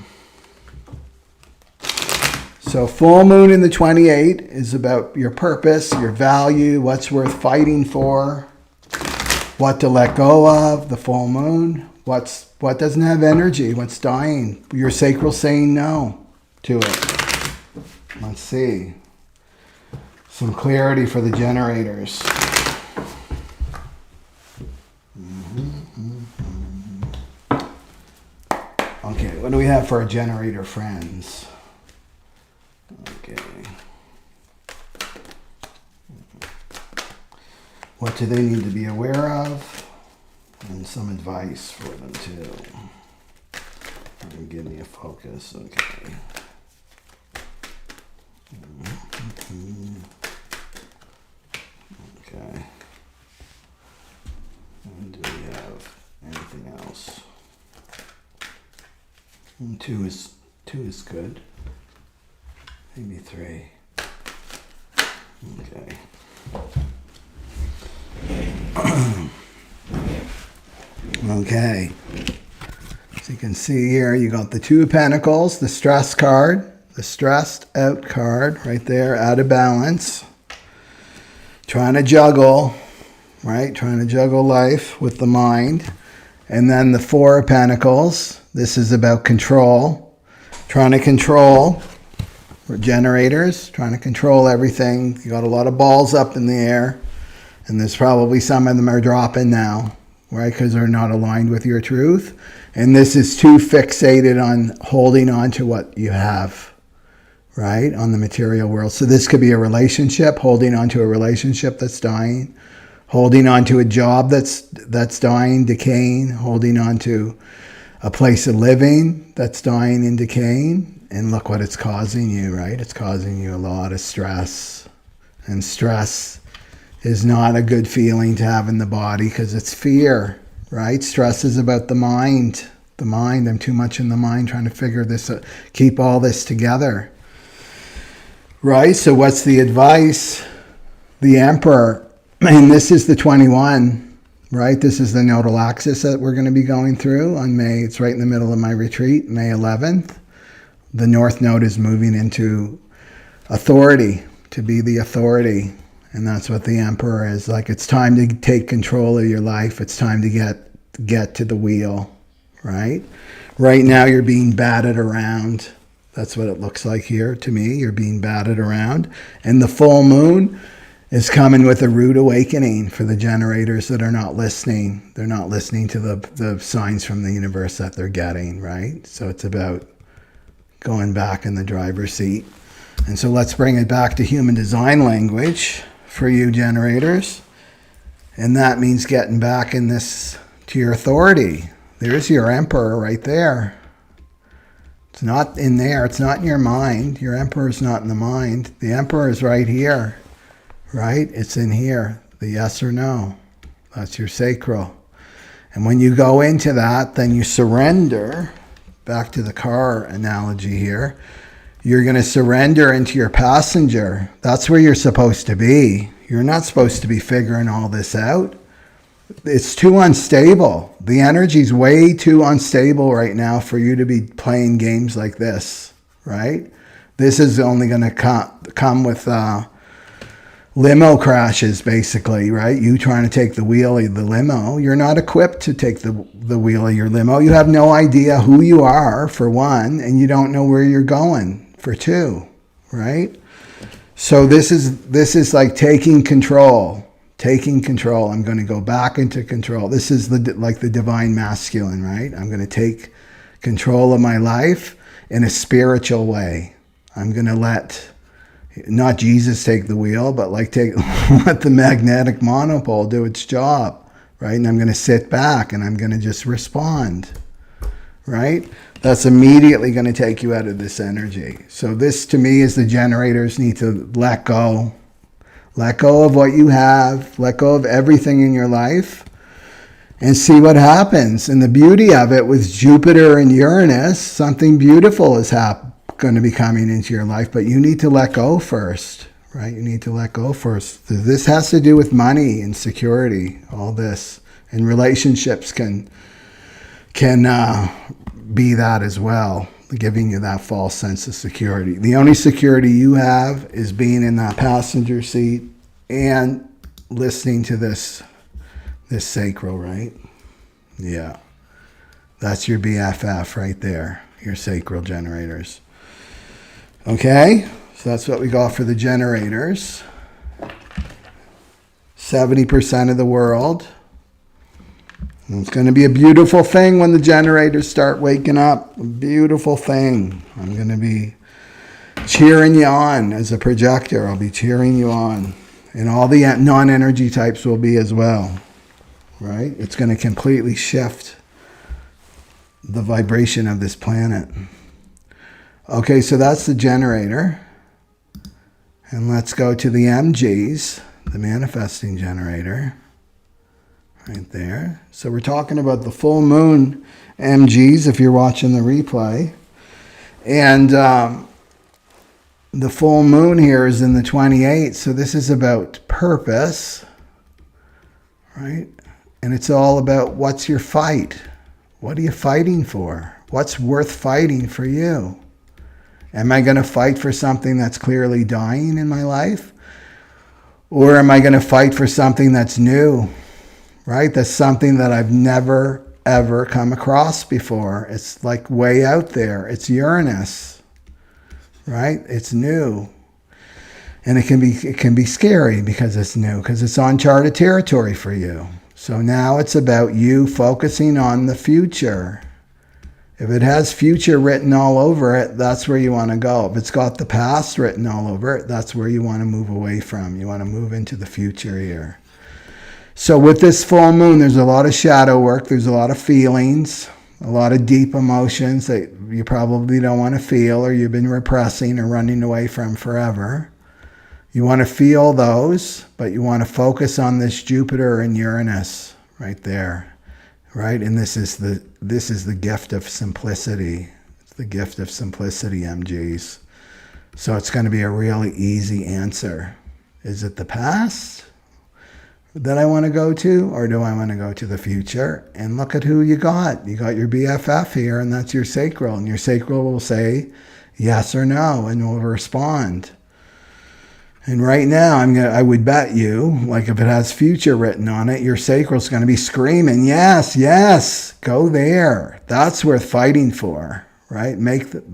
So full moon in the 28 is about your purpose, your value, what's worth fighting for, what to let go of, the full moon, what doesn't have energy, what's dying, your sacral saying no to it. Let's see. Some clarity for the generators. Okay, what do we have for our generator friends? Okay. What do they need to be aware of? And some advice for them too. And give me a focus, okay. Okay. And do we have anything else? And two is good. Maybe 3. Okay. Okay. So you can see here, you got the 2 of Pentacles, the stress card, the stressed out card right there, out of balance. Trying to juggle, right? Trying to juggle life with the mind. And then the 4 of Pentacles. This is about control. Trying to control. We're generators. Trying to control everything. You got a lot of balls up in the air. And there's probably some of them are dropping now, right? Because they're not aligned with your truth. And this is too fixated on holding on to what you have, right? On the material world. So this could be a relationship, holding on to a relationship that's dying, holding on to a job that's dying, decaying, holding on to a place of living that's dying and decaying. And look what it's causing you, right? It's causing you a lot of stress. And stress is not a good feeling to have in the body because it's fear, right? Stress is about the mind. The mind, I'm too much in the mind trying to figure this out, keep all this together. Right? So what's the advice? The Emperor, and this is the 21, right? This is the nodal axis that we're going to be going through on May. It's right in the middle of my retreat, May 11th. The North Node is moving into authority, to be the authority. And that's what the Emperor is. Like, it's time to take control of your life. It's time to get to the wheel, right? Right now you're being batted around. That's what it looks like here to me. You're being batted around. And the full moon is coming with a rude awakening for the generators that are not listening. They're not listening to the signs from the universe that they're getting, right? So it's about going back in the driver's seat. And so let's bring it back to human design language for you generators. And that means getting back in this to your authority. There's your Emperor right there. It's not in there. It's not in your mind. Your Emperor's not in the mind. The Emperor is right here, right? It's in here. The yes or no. That's your sacral. And when you go into that, then you surrender. Back to the car analogy here. You're going to surrender into your passenger. That's where you're supposed to be. You're not supposed to be figuring all this out. It's too unstable. The energy's way too unstable right now for you to be playing games like this, right? This is only going to come with limo crashes, basically, right? You trying to take the wheel of the limo. You're not equipped to take the wheel of your limo. You have no idea who you are, for one, and you don't know where you're going, for two, right? So this is like taking control. Taking control. I'm going to go back into control. This is like the divine masculine, right? I'm going to take control of my life in a spiritual way. I'm going to let, not Jesus take the wheel, but like let the magnetic monopole do its job, right? And I'm going to sit back and I'm going to just respond, right? That's immediately going to take you out of this energy. So this to me is the generators need to let go Let go of what you have. Let go of everything in your life and see what happens. And the beauty of it with Jupiter and Uranus, something beautiful is going to be coming into your life, but you need to let go first, right? You need to let go first. This has to do with money and security, all this. And relationships can be that as well, giving you that false sense of security. The only security you have is being in that passenger seat and listening to this sacral, right? Yeah. That's your BFF right there, your sacral generators. Okay, so that's what we got for the generators. 70% of the world. And it's going to be a beautiful thing when the generators start waking up. A beautiful thing. I'm going to be cheering you on as a projector. I'll be cheering you on. And all the non-energy types will be as well. Right? It's going to completely shift the vibration of this planet. Okay, so that's the generator. And let's go to the MGs, the manifesting generator. Right there. So we're talking about the full moon MGs if you're watching the replay. And the full moon here is in the 28th. So this is about purpose. Right? And it's all about what's your fight? What are you fighting for? What's worth fighting for you? Am I going to fight for something that's clearly dying in my life? Or am I going to fight for something that's new? Right? That's something that I've never, ever come across before. It's like way out there. It's Uranus. Right? It's new. And it can be scary because it's new, because it's uncharted territory for you. So now it's about you focusing on the future. If it has future written all over it, that's where you want to go. If it's got the past written all over it, that's where you want to move away from. You want to move into the future here. So with this full moon, there's a lot of shadow work. There's a lot of feelings, a lot of deep emotions that you probably don't want to feel or you've been repressing or running away from forever. You want to feel those, but you want to focus on this Jupiter and Uranus right there, right? And this is the gift of simplicity. It's the gift of simplicity, MGs. So it's going to be a really easy answer. Is it the past that I want to go to, or do I want to go to the future? And look at who you got. You got your BFF here, and that's your sacral. And your sacral will say yes or no, and will respond. And right now, I would bet you, like if it has future written on it, your sacral's going to be screaming, yes, yes, go there. That's worth fighting for, right?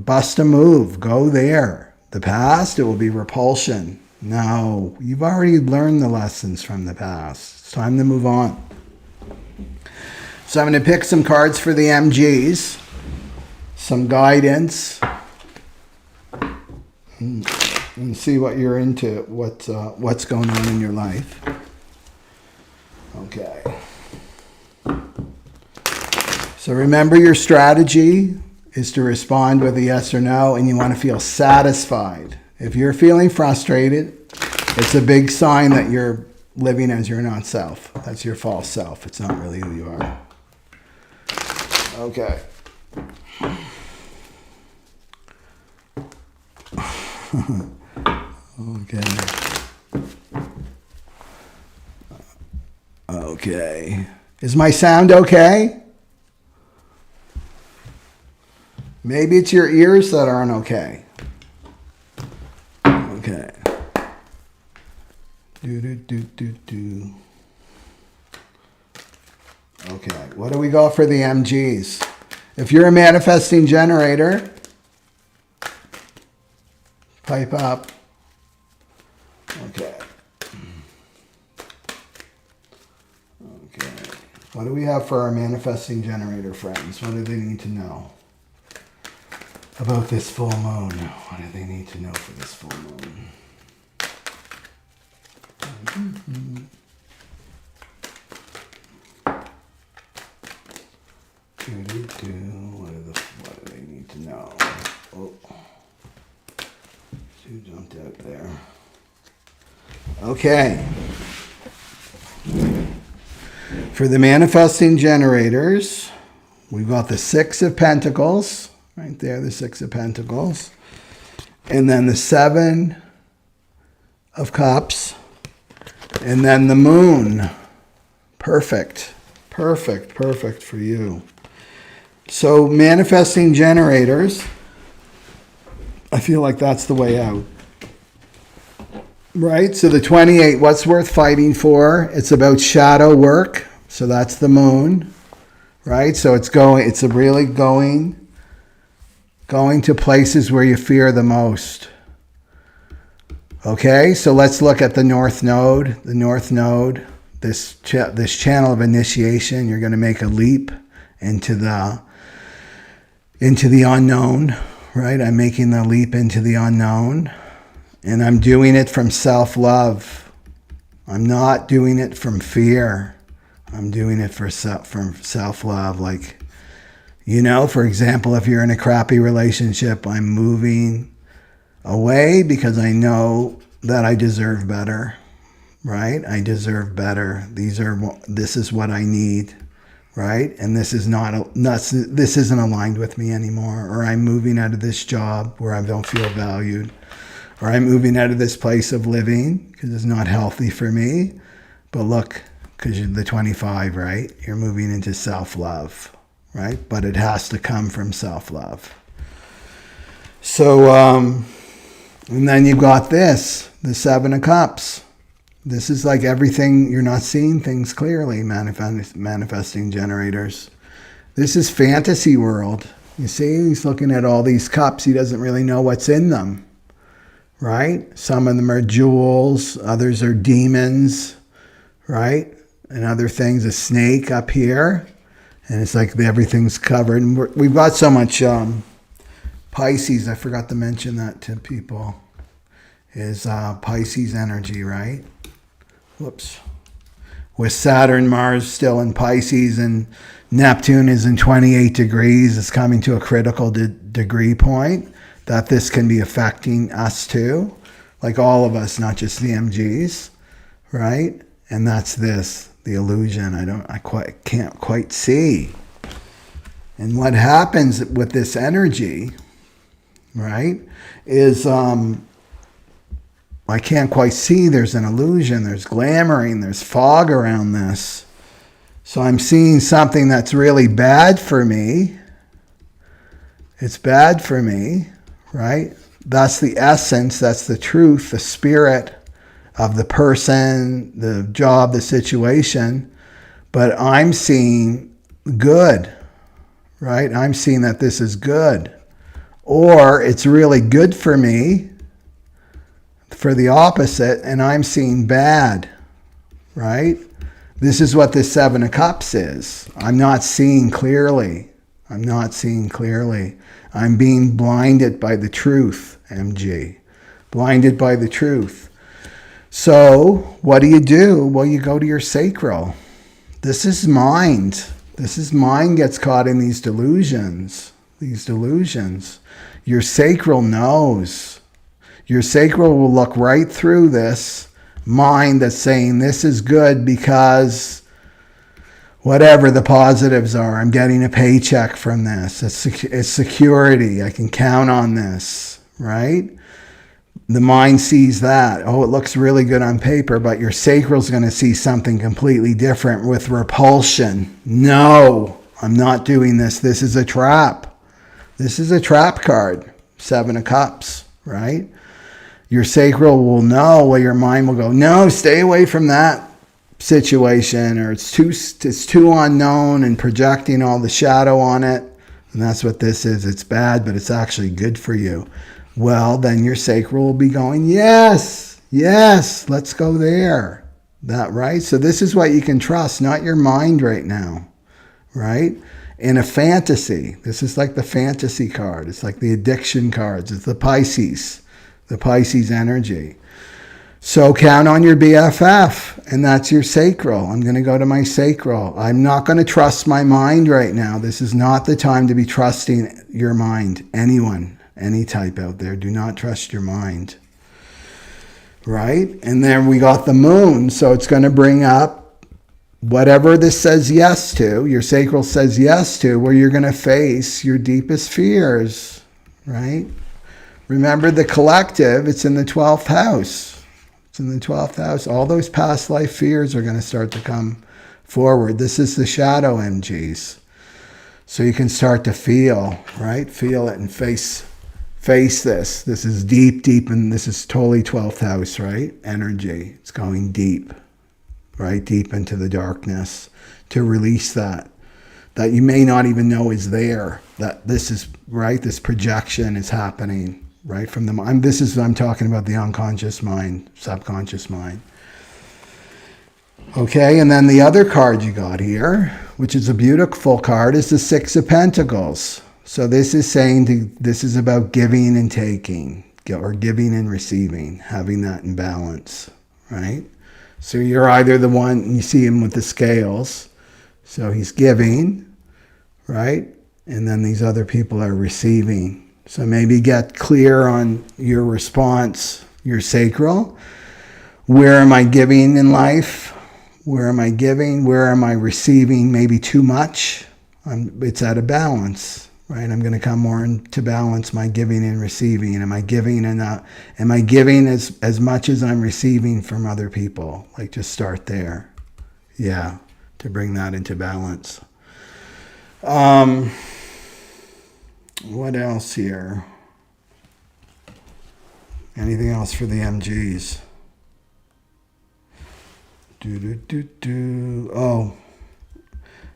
Bust a move, go there. The past, it will be repulsion. No, you've already learned the lessons from the past. It's time to move on. So I'm going to pick some cards for the MGs, some guidance. And see what you're into, what's going on in your life. Okay. So remember, your strategy is to respond with a yes or no, and you want to feel satisfied. If you're feeling frustrated, it's a big sign that you're living as your not self. That's your false self. It's not really who you are. Okay. Okay. Is my sound okay? Maybe it's your ears that aren't okay. Okay. Okay. What do we got for the MGs? If you're a manifesting generator, pipe up. Okay. Okay. What do we have for our manifesting generator friends? What do they need to know about this full moon? What do they need to know for this full moon? What do they need to know? Oh. Two jumped out there. Okay. For the manifesting generators, we've got the Six of Pentacles. Right there, the Six of Pentacles. And then the Seven of Cups. And then the Moon. Perfect. Perfect. Perfect for you. So manifesting generators, I feel like that's the way out. Right? So the 28, what's worth fighting for? It's about shadow work. So that's the Moon. Right? So it's really going to places where you fear the most. Okay? So let's look at the North Node. The North Node, this channel of initiation, you're going to make a leap into the unknown, right? I'm making the leap into the unknown, and I'm doing it from self-love. I'm not doing it from fear. I'm doing it from self-love. Like, for example, if you're in a crappy relationship, I'm moving away because I know that I deserve better, right? I deserve better. This is what I need. Right? And this isn't aligned with me anymore. Or I'm moving out of this job where I don't feel valued. Or I'm moving out of this place of living because it's not healthy for me. But look, because you're the 25, right? You're moving into self-love, right? But it has to come from self-love. So, and then you've got this, the Seven of Cups. This is like everything, you're not seeing things clearly, manifesting generators. This is fantasy world. You see, he's looking at all these cups. He doesn't really know what's in them, right? Some of them are jewels. Others are demons, right? And other things, a snake up here. And it's like everything's covered. And we've got so much Pisces. I forgot to mention that to people. Is Pisces energy, right? Whoops. With Saturn, Mars still in Pisces, and Neptune is in 28 degrees. It's coming to a critical degree point that this can be affecting us too. Like all of us, not just the MGs, right? And that's this, the illusion. I can't quite see. And what happens with this energy, right, is I can't quite see. There's an illusion. There's glamoring. There's fog around this. So I'm seeing something that's really bad for me. It's bad for me, right? That's the essence. That's the truth, the spirit of the person, the job, the situation. But I'm seeing good, right? I'm seeing that this is good. Or it's really good for me, for the opposite, and I'm seeing bad, right? This is what this Seven of Cups is. I'm not seeing clearly. I'm not seeing clearly. I'm being blinded by the truth, MG. Blinded by the truth. So what do? Well, you go to your sacral. This is mind. This is mind gets caught in these delusions. These delusions. Your sacral knows. Your sacral will look right through this mind that's saying this is good because whatever the positives are, I'm getting a paycheck from this. It's security. I can count on this, right? The mind sees that. Oh, it looks really good on paper, but your sacral's going to see something completely different with repulsion. No, I'm not doing this. This is a trap. This is a trap card. Seven of Cups, right? Your sacral will know, or your mind will go, no, stay away from that situation, or it's too unknown, and projecting all the shadow on it. And that's what this is. It's bad, but it's actually good for you. Well, then your sacral will be going, yes, let's go there. That, right? So this is what you can trust, not your mind right now, right? In a fantasy, this is like the fantasy card. It's like the addiction cards. It's the Pisces energy. So count on your BFF, and that's your sacral. I'm going to go to my sacral. I'm not going to trust my mind right now. This is not the time to be trusting your mind. Anyone, any type out there, do not trust your mind. right? And then we got the moon, so it's going to bring up whatever this says yes to, your sacral says yes to, where you're going to face your deepest fears, right? Remember the collective, it's in the 12th house. It's in the 12th house. All those past life fears are going to start to come forward. This is the shadow MGs. So you can start to feel, right? Feel it and face this. This is deep, and this is totally 12th house, right? Energy. It's going deep, right? Deep into the darkness to release that you may not even know is there. That this is, right? This projection is happening, right? From the mind. I'm talking about the unconscious mind, subconscious mind. Okay, and then the other card you got here, which is a beautiful card, is the Six of Pentacles. So this is saying this is about giving and taking, or giving and receiving, having that in balance, right? So you're either the one, you see him with the scales, so he's giving, right? And then these other people are receiving. So maybe get clear on your response, your sacral. Where am I giving in life? Where am I giving? Where am I receiving maybe too much? It's at a balance, right? I'm going to come more into balance my giving and receiving. Am I giving enough? Am I giving as much as I'm receiving from other people? Like just start there. Yeah, to bring that into balance. What else here? Anything else for the MGs? Oh,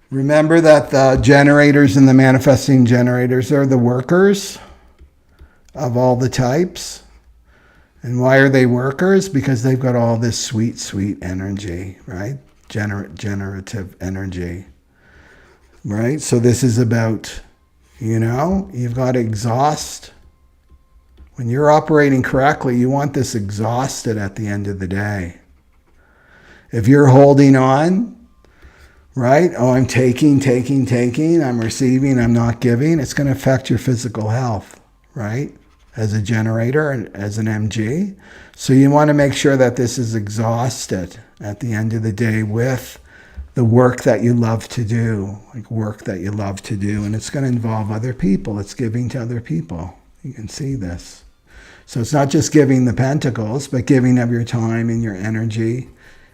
remember that the generators and the manifesting generators are the workers of all the types. And why are they workers? Because they've got all this sweet, sweet energy, right? Generative energy, right? So this is about, you've got to exhaust. When you're operating correctly, you want this exhausted at the end of the day. If you're holding on, right? Oh, I'm taking, I'm receiving, I'm not giving. It's going to affect your physical health, right? As a generator and as an MG. So you want to make sure that this is exhausted at the end of the day with the work that you love to do, like work that you love to do. And it's going to involve other people. It's giving to other people. You can see this. So it's not just giving the pentacles, but giving of your time and your energy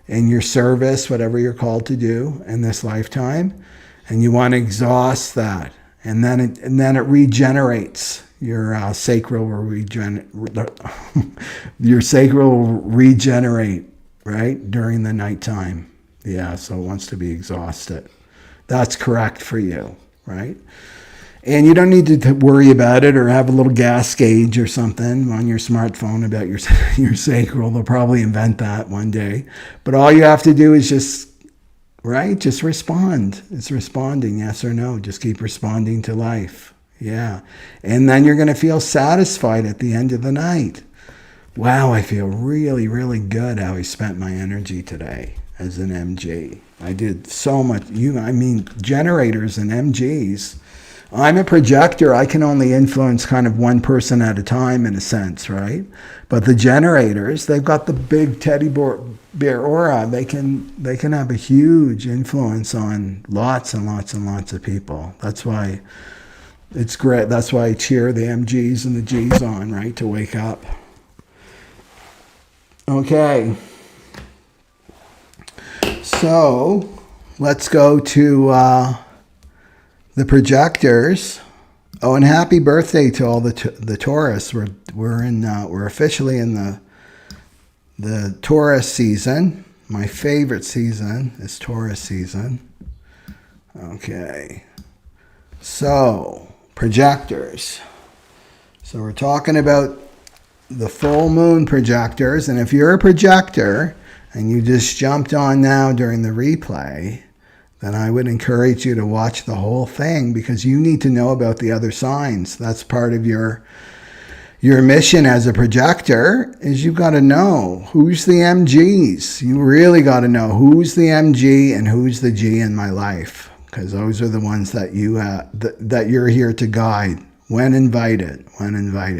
in your service, whatever you're called to do in this lifetime, and you want to exhaust that, and then it regenerates. Your sacral will regenerate. Your sacral will regenerate, right, during the nighttime. Yeah, so it wants to be exhausted. That's correct for you, right? And you don't need to worry about it or have a little gas gauge or something on your smartphone about your sacral. They'll probably invent that one day. But all you have to do is just respond. It's responding, yes or no. Just keep responding to life. Yeah. And then you're going to feel satisfied at the end of the night. Wow, I feel really, really good how I spent my energy today as an MG. I did so much. Generators and MGs. I'm a projector. I can only influence kind of one person at a time in a sense, right? But the generators, they've got the big teddy bear aura. They can have a huge influence on lots and lots and lots of people. That's why it's great. That's why I cheer the MGs and the Gs on, right? To wake up. Okay. So let's go to the projectors. Oh, and happy birthday to all the Taurus. We're officially in the Taurus season. My favorite season is Taurus season. Okay. So, projectors. So we're talking about the full moon projectors, and if you're a projector and you just jumped on now during the replay, then I would encourage you to watch the whole thing, because you need to know about the other signs. That's part of your mission as a projector, is you've got to know who's the MGs. You really got to know who's the MG and who's the G in my life, because those are the ones that you're here to guide when invited.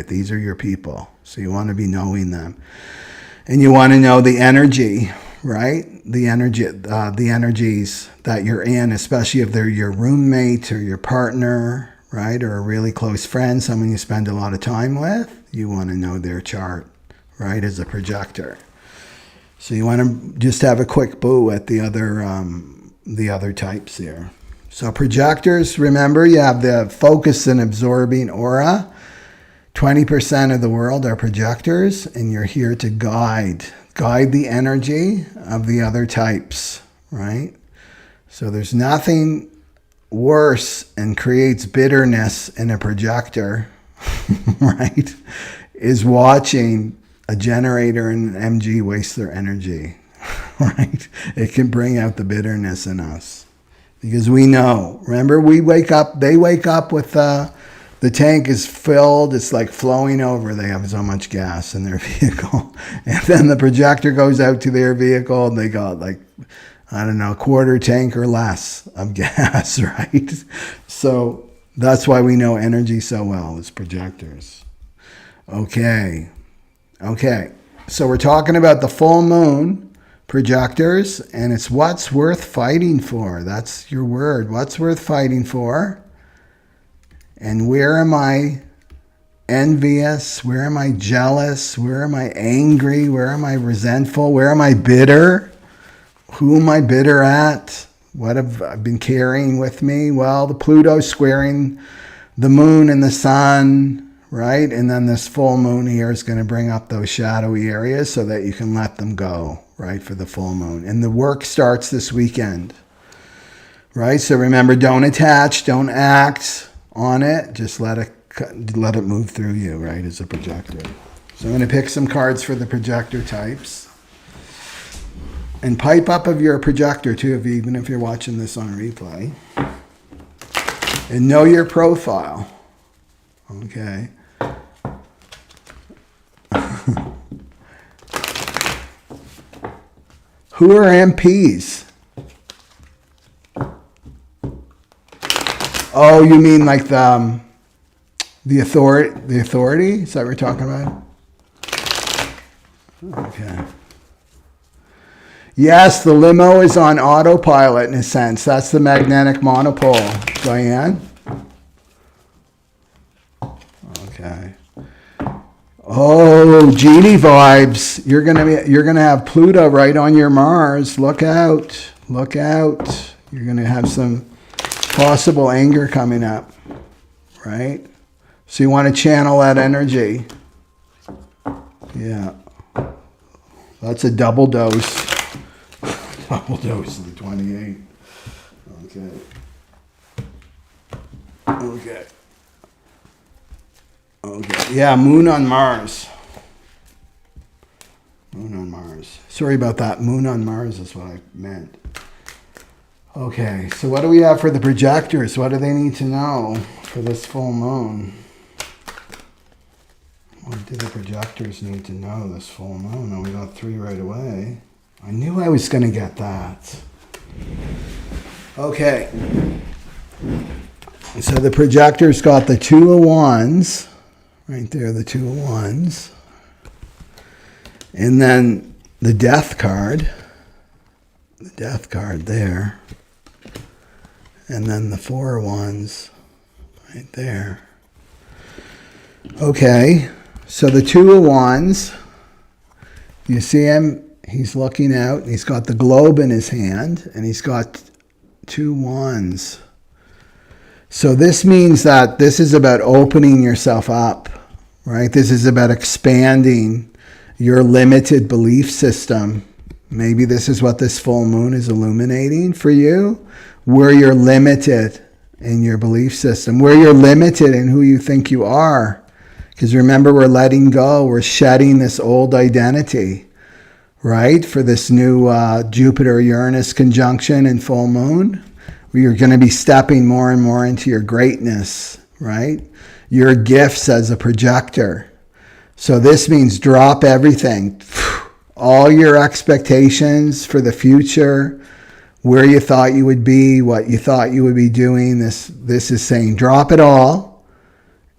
These are your people. So you want to be knowing them. And you want to know the energy, right? The energies that you're in, especially if they're your roommate or your partner, right? Or a really close friend, someone you spend a lot of time with. You want to know their chart, right? As a projector. So you want to just have a quick boo at the other types here. So projectors, remember, you have the focus and absorbing aura. 20% of the world are projectors, and you're here to guide the energy of the other types, right? So there's nothing worse and creates bitterness in a projector, right? Is watching a generator and an MG waste their energy, right? It can bring out the bitterness in us because we know. Remember, they wake up with the tank is filled. It's like flowing over. They have so much gas in their vehicle. And then the projector goes out to their vehicle and they got like, I don't know, a quarter tank or less of gas, right? So that's why we know energy so well as projectors. Okay. So we're talking about the full moon projectors, and it's what's worth fighting for. That's your word. What's worth fighting for? And where am I envious? Where am I jealous? Where am I angry? Where am I resentful? Where am I bitter? Who am I bitter at? What have I been carrying with me? Well, the Pluto's squaring the moon and the sun, right? And then this full moon here is going to bring up those shadowy areas so that you can let them go, right, for the full moon. And the work starts this weekend, right? So remember, don't attach, don't act on it, just let it move through you, right, as a projector. So I'm going to pick some cards for the projector types. And pipe up if you're a projector too, even if you're watching this on replay. And know your profile. Okay. Who are MPs? Oh, you mean like the authority? Is that what we're talking about? Okay. Yes, the limo is on autopilot in a sense. That's the magnetic monopole. Diane? Okay. Oh, genie vibes. You're gonna have Pluto right on your Mars. Look out. Look out. You're gonna have some possible anger coming up, right? So you want to channel that energy. Yeah. That's a double dose. Double dose of the 28. Okay. Yeah, moon on Mars. Moon on Mars. Sorry about that. Moon on Mars is what I meant. Okay, so what do we have for the projectors? What do they need to know for this full moon? What do the projectors need to know this full moon? Oh, we got 3 right away. I knew I was going to get that. Okay. So the projector's got the 2 of Wands. Right there, the 2 of Wands. And then the Death card. The Death card there. And then the 4 of Wands right there. Okay, so the 2 of Wands, you see him, he's looking out, and he's got the globe in his hand, and he's got 2 wands. So this means that this is about opening yourself up, right? This is about expanding your limited belief system. Maybe this is what this full moon is illuminating for you, where you're limited in your belief system, where you're limited in who you think you are. Because remember, we're letting go, we're shedding this old identity, right? For this new Jupiter-Uranus conjunction and full moon, where you're going to be stepping more and more into your greatness, right? Your gifts as a projector. So this means drop everything. All your expectations for the future, where you thought you would be, what you thought you would be doing. This is saying drop it all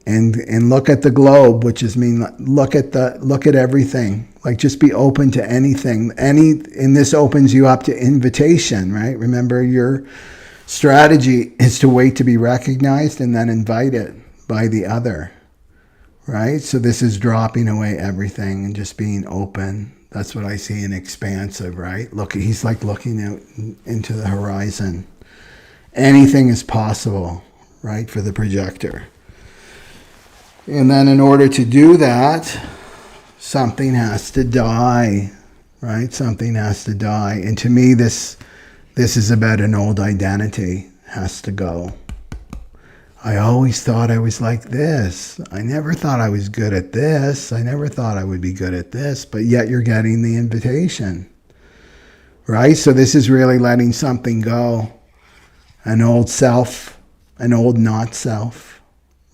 and look at the globe, which is look at everything. Like, just be open to anything. And this opens you up to invitation, right? Remember, your strategy is to wait to be recognized and then invite it by the other, right? So this is dropping away everything and just being open. That's what I see in expansive, right? Look, he's like looking out into the horizon. Anything is possible, right, for the projector. And then in order to do that, something has to die, right? Something has to die. And to me, this is about an old identity. Has to go. I always thought I was like this. I never thought I was good at this. I never thought I would be good at this. But yet you're getting the invitation, right? So this is really letting something go. An old self, an old not self,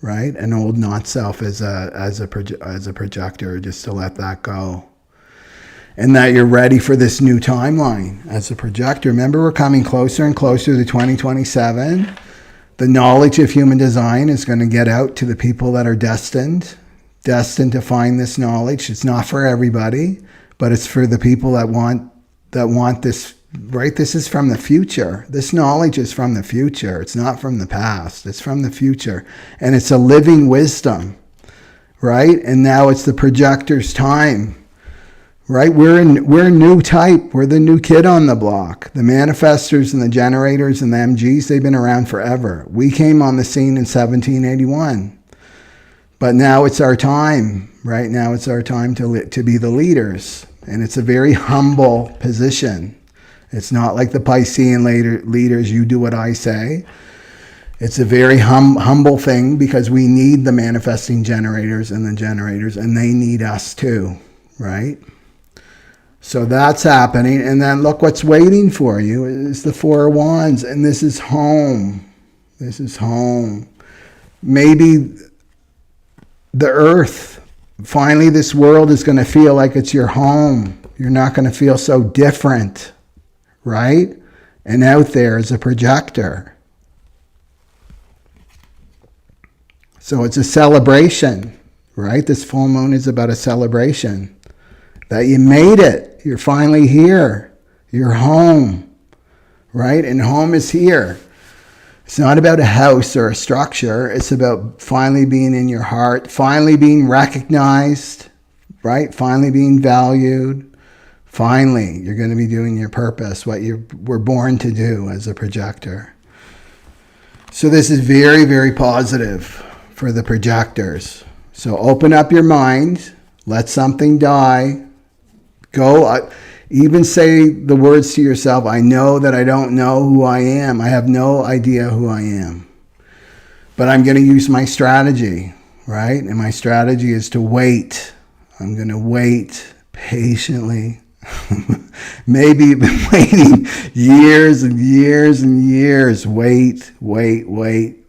right? An old not self as a projector, just to let that go. And that you're ready for this new timeline as a projector. Remember, we're coming closer and closer to 2027. The knowledge of human design is going to get out to the people that are destined to find this knowledge. It's not for everybody, but it's for the people that want this, right? This is from the future. This knowledge is from the future. It's not from the past. It's from the future. And it's a living wisdom, right? And now it's the projector's time. Right? We're a new type. We're the new kid on the block. The manifestors and the generators and the MGs, they've been around forever. We came on the scene in 1781. But now it's our time. Right? Now it's our time to be the leaders. And it's a very humble position. It's not like the Piscean leaders, you do what I say. It's a very humble thing, because we need the manifesting generators, and they need us too. Right? So that's happening. And then look what's waiting for you is the Four of Wands. And this is home. This is home. Maybe the earth, finally this world is going to feel like it's your home. You're not going to feel so different, right? And out there is a projector. So it's a celebration, right? This full moon is about a celebration. That you made it. You're finally here. You're home, right? And home is here. It's not about a house or a structure. It's about finally being in your heart, finally being recognized, right? Finally being valued. Finally, you're going to be doing your purpose, what you were born to do as a projector. So this is very, very positive for the projectors. So open up your mind. Let something die. Go, even say the words to yourself, I know that I don't know who I am. I have no idea who I am. But I'm going to use my strategy, right? And my strategy is to wait. I'm going to wait patiently. Maybe you've been waiting years and years and years. Wait.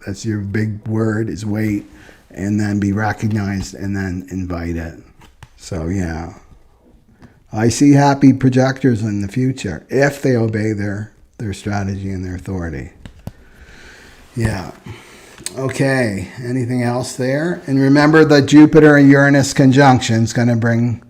That's your big word, is wait. And then be recognized and then invite it. So, yeah. I see happy projectors in the future if they obey their strategy and their authority. Yeah. Okay. Anything else there? And remember, the Jupiter and Uranus conjunction is going to bring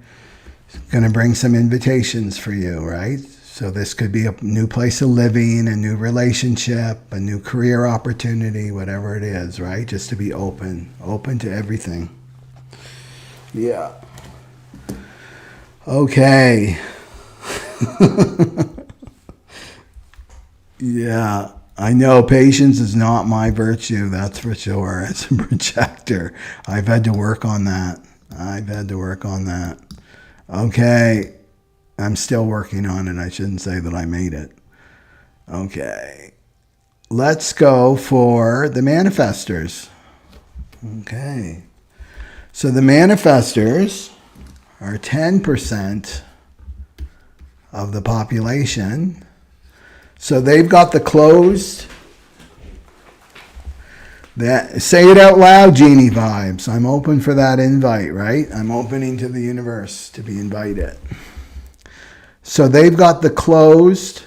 some invitations for you, right? So this could be a new place of living, a new relationship, a new career opportunity, whatever it is, right? Just to be open to everything. Yeah. Okay. Yeah, I know patience is not my virtue, that's for sure. As a projector, I've had to work on that. Okay. I'm still working on it. I shouldn't say that I made it. Okay. Let's go for the manifestors. Okay. So the manifestors are 10% of the population. So they've got the closed, say it out loud, Genie vibes. I'm open for that invite, right? I'm opening to the universe to be invited. So they've got the closed,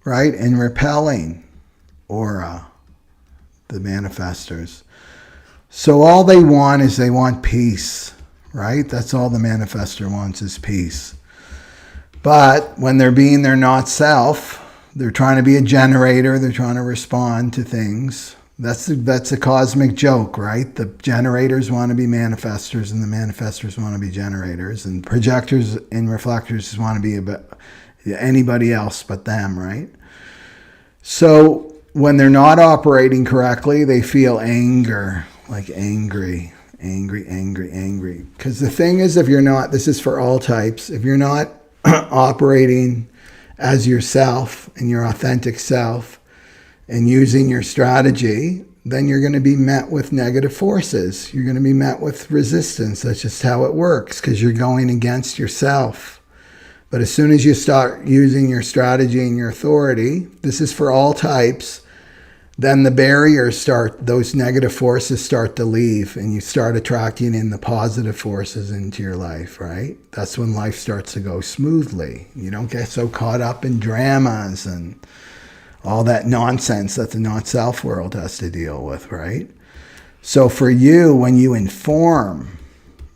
right, and repelling aura, the manifestors. So all they want is they want peace, right? That's all the manifestor wants is peace. But when they're being their not self, they're trying to be a generator, they're trying to respond to things. That's a cosmic joke, right? The generators want to be manifestors and the manifestors want to be generators, and projectors and reflectors just want to be about anybody else but them, right? So when they're not operating correctly, they feel anger, like angry. Because the thing is, if you're not, this is for all types, if you're not operating as yourself and your authentic self and using your strategy, then you're going to be met with negative forces. You're going to be met with resistance. That's just how it works, because you're going against yourself. But as soon as you start using your strategy and your authority, this is for all types, then the barriers start, those negative forces start to leave, and you start attracting in the positive forces into your life, right? That's when life starts to go smoothly. You don't get so caught up in dramas and all that nonsense that the not-self world has to deal with, right? So for you, when you inform,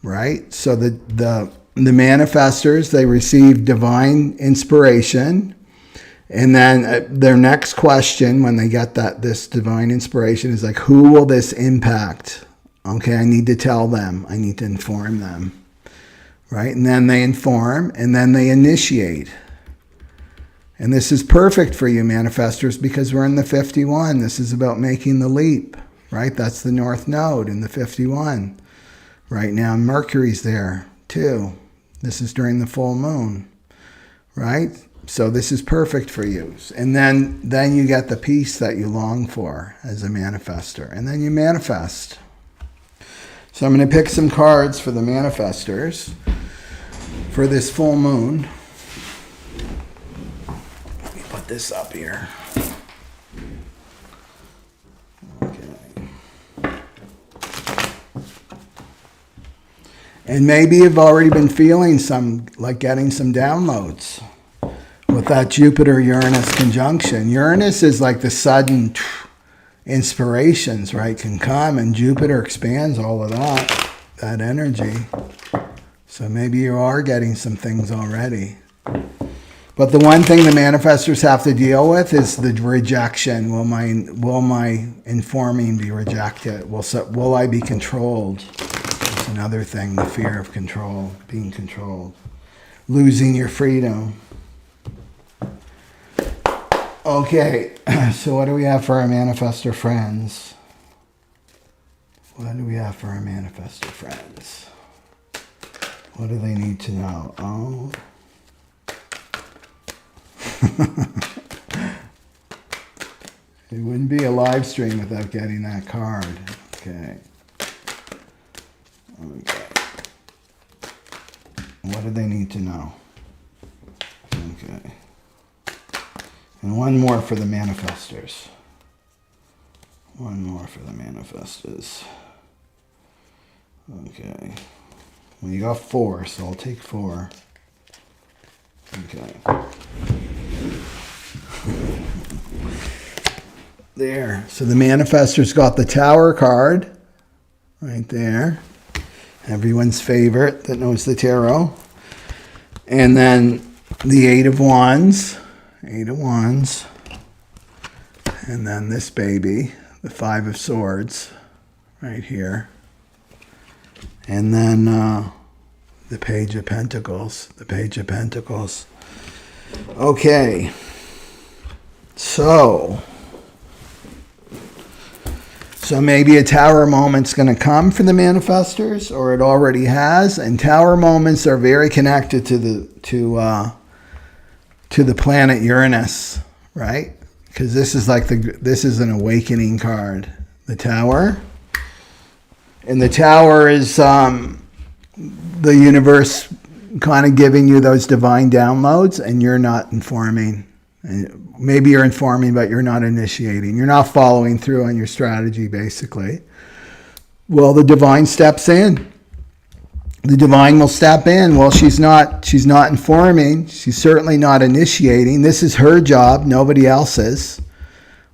right? So the manifestors, they receive divine inspiration. And then their next question, when they get this divine inspiration, is like, who will this impact? Okay, I need to tell them. I need to inform them. Right? And then they inform, and then they initiate. And this is perfect for you, manifestors, because we're in the 51. This is about making the leap. Right? That's the North Node in the 51. Right now, Mercury's there, too. This is during the full moon. Right? So this is perfect for you. And then you get the peace that you long for as a manifestor. And then you manifest. So I'm going to pick some cards for the manifestors for this full moon. Let me put this up here. Okay. And maybe you've already been feeling getting some downloads with that Jupiter-Uranus conjunction. Uranus is like the sudden inspirations, right, can come, and Jupiter expands all of that energy. So maybe you are getting some things already. But the one thing the manifestors have to deal with is the rejection. Will my informing be rejected? Will I be controlled? That's another thing, the fear of control, being controlled. Losing your freedom. Okay, so what do we have for our manifestor friends? What do we have for our manifestor friends? What do they need to know? Oh. It wouldn't be a live stream without getting that card. Okay. What do they need to know? Okay. And one more for the manifestors. One more for the manifestors. Okay. Well, you got 4, so I'll take 4. Okay. There. So the manifestors got the Tower card. Right there. Everyone's favorite that knows the tarot. And then the 8 of Wands. 8 of Wands. And then this baby, the 5 of Swords, right here. And then the Page of Pentacles. The Page of Pentacles. Okay. So maybe a Tower moment's going to come for the manifestors, or it already has. And Tower moments are very connected to the planet Uranus, right? Because this is this is an awakening card, the Tower. And the Tower is the universe kind of giving you those divine downloads, and you're not informing. Maybe you're informing, but you're not initiating. You're not following through on your strategy, basically. Well, the divine steps in. The divine will step in. Well, she's not informing. She's certainly not initiating. This is her job, nobody else's.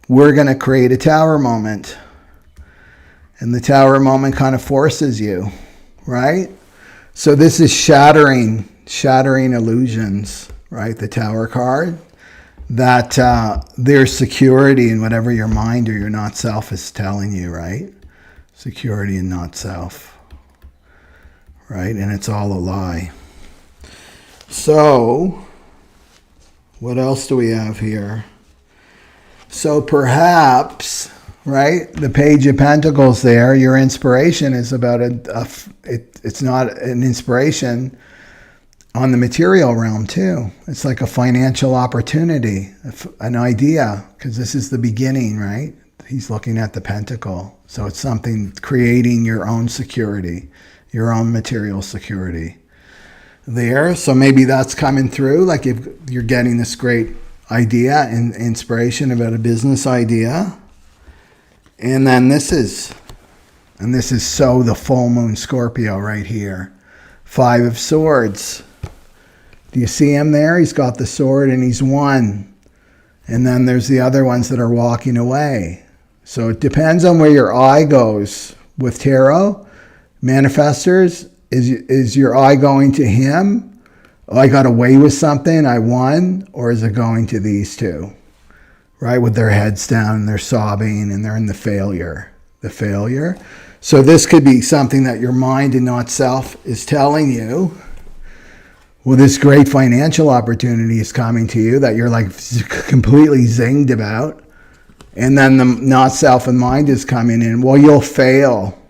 We're going to create a Tower moment. And the Tower moment kind of forces you, right? So this is shattering illusions, right? The Tower card. That there's security in whatever your mind or your not self is telling you, right? Security and not self, right? And it's all a lie. So, what else do we have here? So perhaps, right, the Page of Pentacles there, your inspiration is about it's not an inspiration on the material realm too. It's like a financial opportunity, an idea, because this is the beginning, right? He's looking at the pentacle. So it's something creating your own security, your own material security there. So maybe that's coming through, like if you're getting this great idea and inspiration about a business idea. And then this is so the full moon Scorpio right here. 5 of Swords. Do you see him there? He's got the sword and he's won. And then there's the other ones that are walking away. So it depends on where your eye goes with tarot. Manifestors, is your eye going to him? Oh, I got away with something, I won? Or is it going to these two? Right, with their heads down and they're sobbing and they're in the failure. The failure. So this could be something that your mind and not self is telling you. Well, this great financial opportunity is coming to you that you're like completely zinged about. And then the not self and mind is coming in. Well, you'll fail,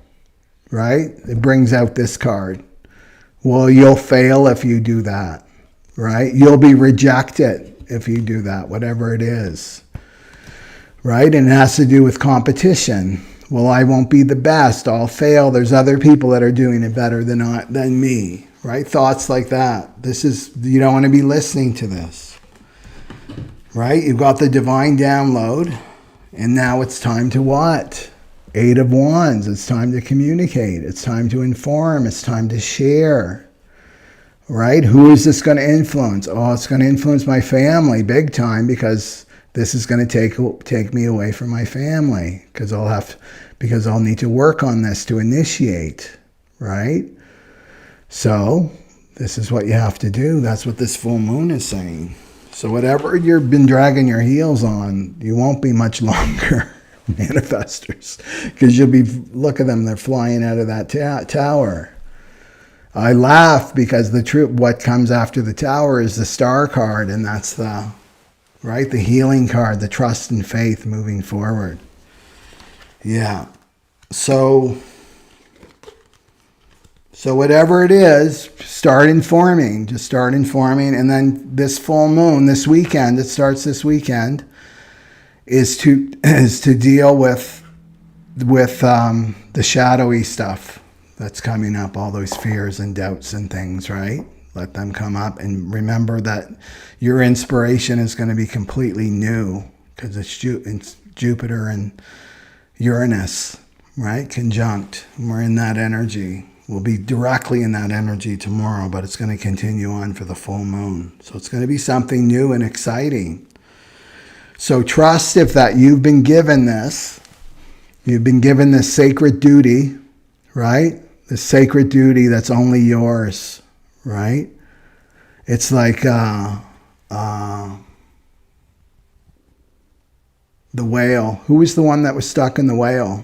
right? It brings out this card. Well, you'll fail if you do that, right? You'll be rejected if you do that, whatever it is, right? And it has to do with competition. Well, I won't be the best. I'll fail. There's other people that are doing it better than me. Right? Thoughts like that. You don't want to be listening to this. Right? You've got the divine download. And now it's time to what? 8 of Wands. It's time to communicate. It's time to inform. It's time to share. Right? Who is this going to influence? Oh, it's going to influence my family big time because this is going to take me away from my family because I'll need to work on this to initiate. Right? So, this is what you have to do. That's what this full moon is saying. So whatever you've been dragging your heels on, you won't be much longer, manifestors. Because you'll be, look at them, they're flying out of that tower. I laugh because what comes after the tower is the Star card, and that's the healing card, the trust and faith moving forward. Yeah. So whatever it is, start informing. Just start informing. And then this full moon, this weekend, it starts this weekend, is to deal with the shadowy stuff that's coming up, all those fears and doubts and things, right? Let them come up. And remember that your inspiration is going to be completely new because it's Jupiter and Uranus, right? Conjunct. We're in that energy. We'll be directly in that energy tomorrow, but it's going to continue on for the full moon. So it's going to be something new and exciting. So trust that you've been given this sacred duty, right? The sacred duty that's only yours, right? It's like the whale. Who was the one that was stuck in the whale?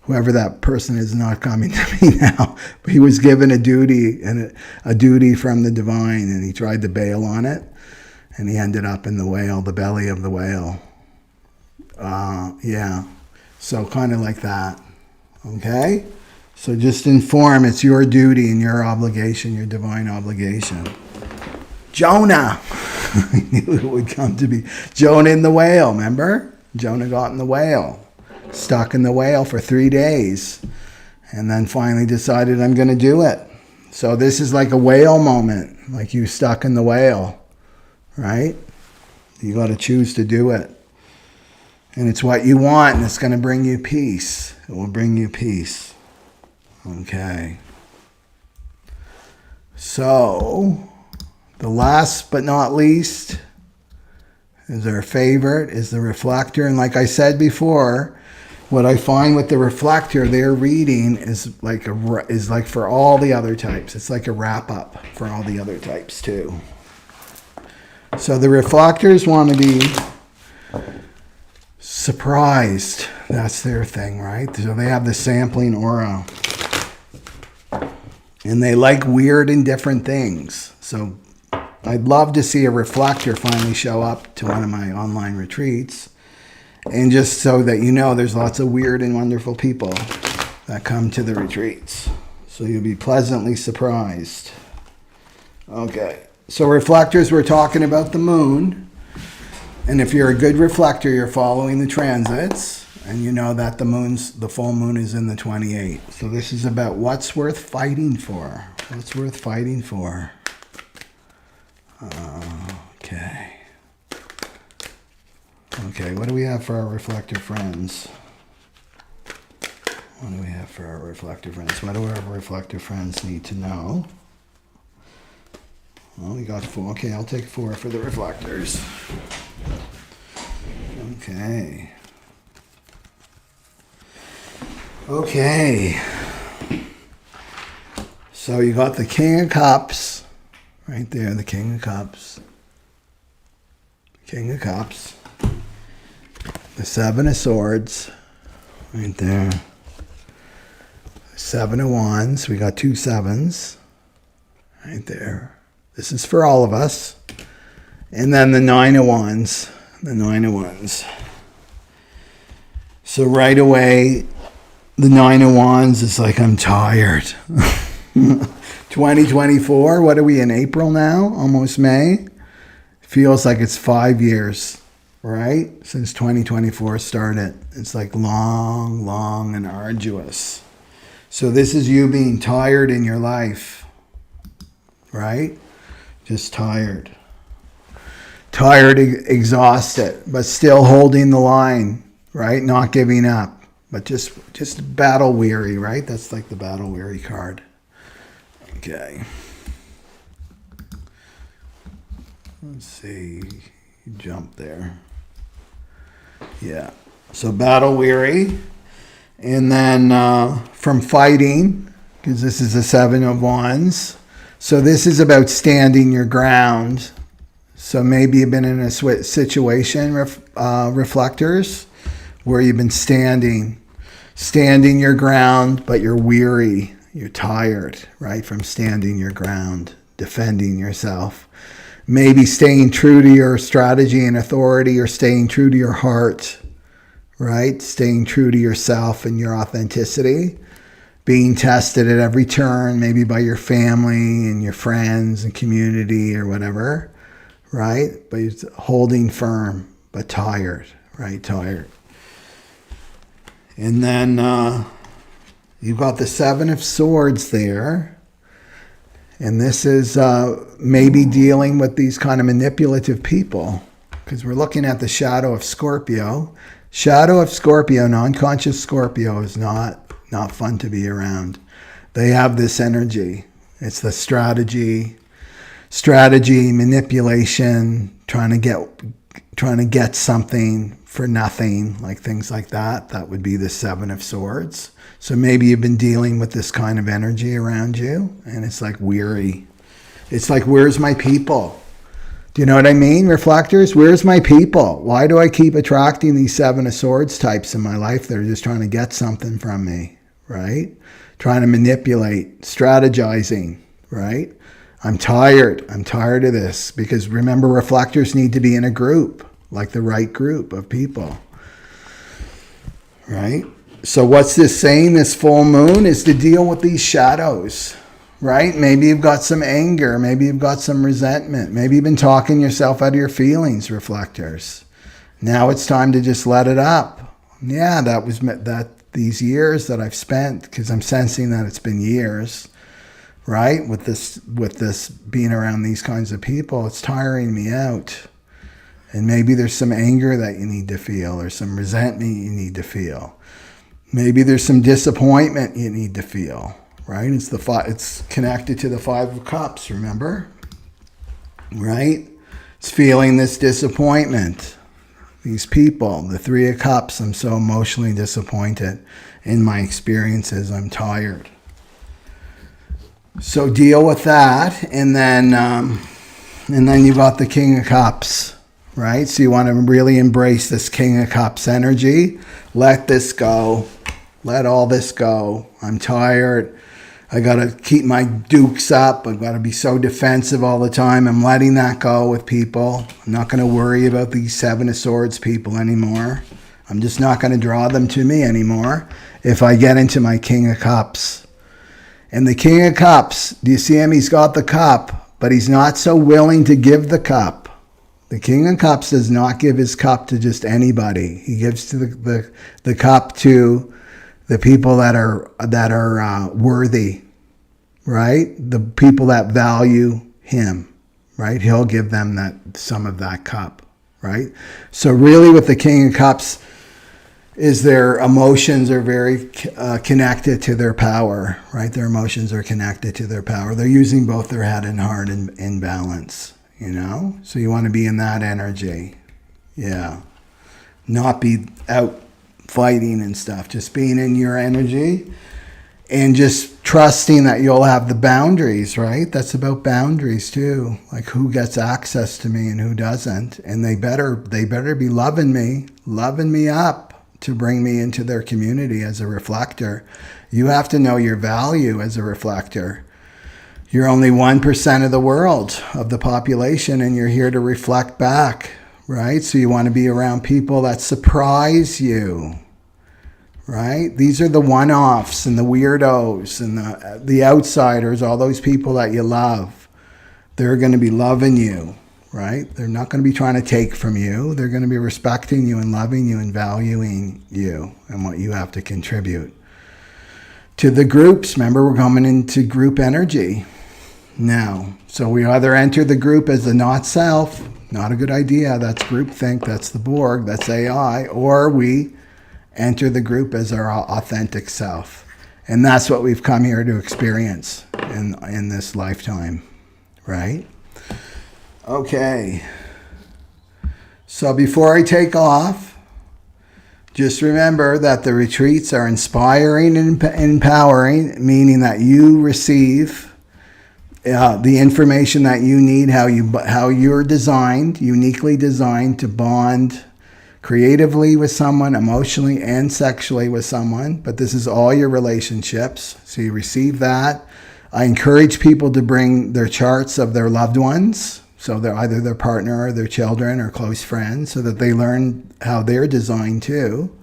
Whoever that person is not coming to me now. But he was given a duty and a duty from the divine, and he tried to bail on it, and he ended up in the whale, the belly of the whale. Yeah. So kind of like that. Okay? So just inform, it's your duty and your obligation, your divine obligation. Jonah! I knew it would come to be. Jonah in the whale, remember? Jonah got in the whale. Stuck in the whale for 3 days. And then finally decided, I'm going to do it. So this is like a whale moment. Like you stuck in the whale. Right? You got to choose to do it. And it's what you want, and it's going to bring you peace. It will bring you peace. Okay. So, the last but not least is our favorite, is the Reflector. And like I said before, what I find with the reflector, their reading is like for all the other types. It's like a wrap up for all the other types too. So the reflectors want to be surprised. That's their thing, right? So they have the sampling aura. And they like weird and different things. So I'd love to see a reflector finally show up to one of my online retreats. And just so that you know, there's lots of weird and wonderful people that come to the retreats. So you'll be pleasantly surprised. Okay. So reflectors, we're talking about the moon. And if you're a good reflector, you're following the transits. And you know that the full moon is in the 28th. So this is about what's worth fighting for. What's worth fighting for. Okay. Okay, what do we have for our reflector friends? What do we have for our reflector friends? What do our reflector friends need to know? Well, we got 4. Okay, I'll take 4 for the reflectors. Okay. Okay. So you got the King of Cups. Right there, the King of Cups. King of Cups. The 7 of Swords. Right there. 7 of Wands. We got 2 7s. Right there. This is for all of us. And then the 9 of Wands. The 9 of Wands. So right away, the 9 of Wands is like, I'm tired. 2024, what are we in April now? Almost May. Feels like it's 5 years, right? Since 2024 started. It's like long, long and arduous. So this is you being tired in your life, right? Just tired. Tired, exhausted, but still holding the line, right? Not giving up. But just battle weary, right? That's like the battle weary card. Okay. Let's see. Jump there. Yeah. So battle weary. And then from fighting, because this is the 7 of Wands. So this is about standing your ground. So maybe you've been in a situation, reflectors, where you've been standing your ground, but you're weary, you're tired, right, from standing your ground, defending yourself. Maybe staying true to your strategy and authority, or staying true to your heart, right, staying true to yourself and your authenticity, being tested at every turn, maybe by your family and your friends and community or whatever, right, but you're holding firm, but tired, right, tired. And then you've got the 7 of Swords there. And this is maybe dealing with these kind of manipulative people. Because we're looking at the shadow of Scorpio. Shadow of Scorpio, non-conscious Scorpio, is not fun to be around. They have this energy. It's the strategy, manipulation, trying to get something for nothing, like things like that. That would be the 7 of Swords. So maybe you've been dealing with this kind of energy around you, and it's like weary. It's like, where's my people? Do you know what I mean, reflectors? Where's my people? Why do I keep attracting these 7 of Swords types in my life that are just trying to get something from me, right? Trying to manipulate, strategizing, right? I'm tired of this, because remember, reflectors need to be in a group, like the right group of people, right? So what's this saying, this full moon, is to deal with these shadows, right? Maybe you've got some anger, maybe you've got some resentment, maybe you've been talking yourself out of your feelings, reflectors. Now it's time to just let it up. Yeah, these years that I've spent, because I'm sensing that it's been years, right? With this being around these kinds of people, it's tiring me out. And maybe there's some anger that you need to feel, or some resentment you need to feel. Maybe there's some disappointment you need to feel, right? It's connected to the 5 of Cups, remember? Right? It's feeling this disappointment, these people. The Three of Cups, I'm so emotionally disappointed in my experiences. I'm tired. So deal with that. And then you got the King of Cups, right? So you want to really embrace this King of Cups energy. Let this go. Let all this go. I'm tired. I got to keep my dukes up. I've got to be so defensive all the time. I'm letting that go with people. I'm not going to worry about these Seven of Swords people anymore. I'm just not going to draw them to me anymore if I get into my King of Cups. And the King of Cups, do you see him? He's got the cup, but he's not so willing to give the cup. The King of Cups does not give his cup to just anybody. He gives to the cup to the people that are worthy, right? The people that value him, right? He'll give them some of that cup, right? So really with the King of Cups is their emotions are very connected to their power, right? Their emotions are connected to their power. They're using both their head and heart in balance, you know? So you want to be in that energy. Yeah. Not be out fighting and stuff, just being in your energy and just trusting that you'll have the boundaries, right? That's about boundaries too. Like who gets access to me and who doesn't. And they better be loving me up to bring me into their community as a reflector. You have to know your value as a reflector. You're only 1% of the world, of the population, and you're here to reflect back. Right? So you want to be around people that surprise you, right? These are the one-offs and the weirdos and the outsiders, all those people that you love. They're going to be loving you, right? They're not going to be trying to take from you. They're going to be respecting you and loving you and valuing you and what you have to contribute. To the groups, remember we're coming into group energy now. So we either enter the group as the not self, not a good idea. That's groupthink. That's the Borg. That's AI. Or we enter the group as our authentic self. And that's what we've come here to experience in this lifetime. Right? Okay. So before I take off, just remember that the retreats are inspiring and empowering, meaning that you receive the information that you need, how you're designed, uniquely designed to bond creatively with someone, emotionally and sexually with someone. But this is all your relationships. So you receive that. I encourage people to bring their charts of their loved ones. So they're either their partner or their children or close friends, so that they learn how they're designed too.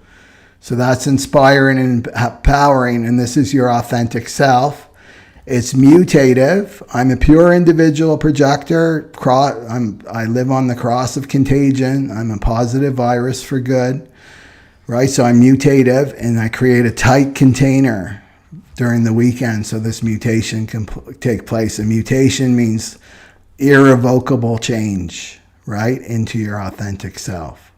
So that's inspiring and empowering. And this is your authentic self. It's mutative. I'm a pure individual projector. I live on the cross of contagion. I'm a positive virus for good, right? So I'm mutative, and I create a tight container during the weekend so this mutation can take place. A mutation means irrevocable change, right, into your authentic self.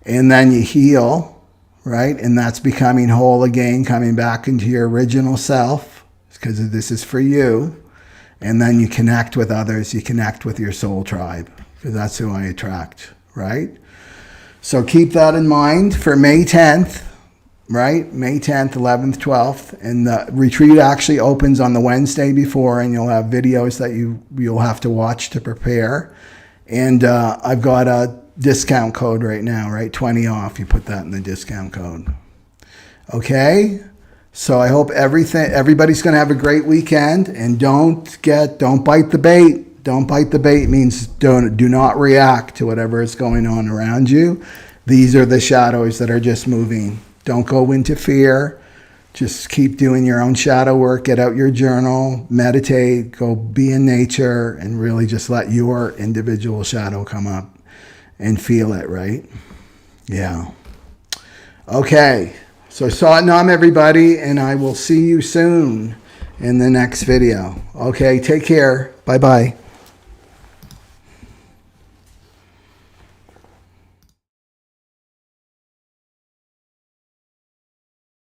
And then you heal, right? And that's becoming whole again, coming back into your original self. Because this is for you. And then you connect with others. You connect with your soul tribe. Because that's who I attract, right? So keep that in mind for May 10th, right? May 10th, 11th, 12th. And the retreat actually opens on the Wednesday before, and you'll have videos that you'll have to watch to prepare. And I've got a discount code right now, right? 20 off. You put that in the discount code. Okay? So I hope everybody's going to have a great weekend, and don't bite the bait. Don't bite the bait means do not react to whatever is going on around you. These are the shadows that are just moving. Don't go into fear. Just keep doing your own shadow work. Get out your journal, meditate, go be in nature, and really just let your individual shadow come up and feel it, right? Yeah. Okay. So Satnam, everybody, and I will see you soon in the next video. Okay, take care. Bye-bye.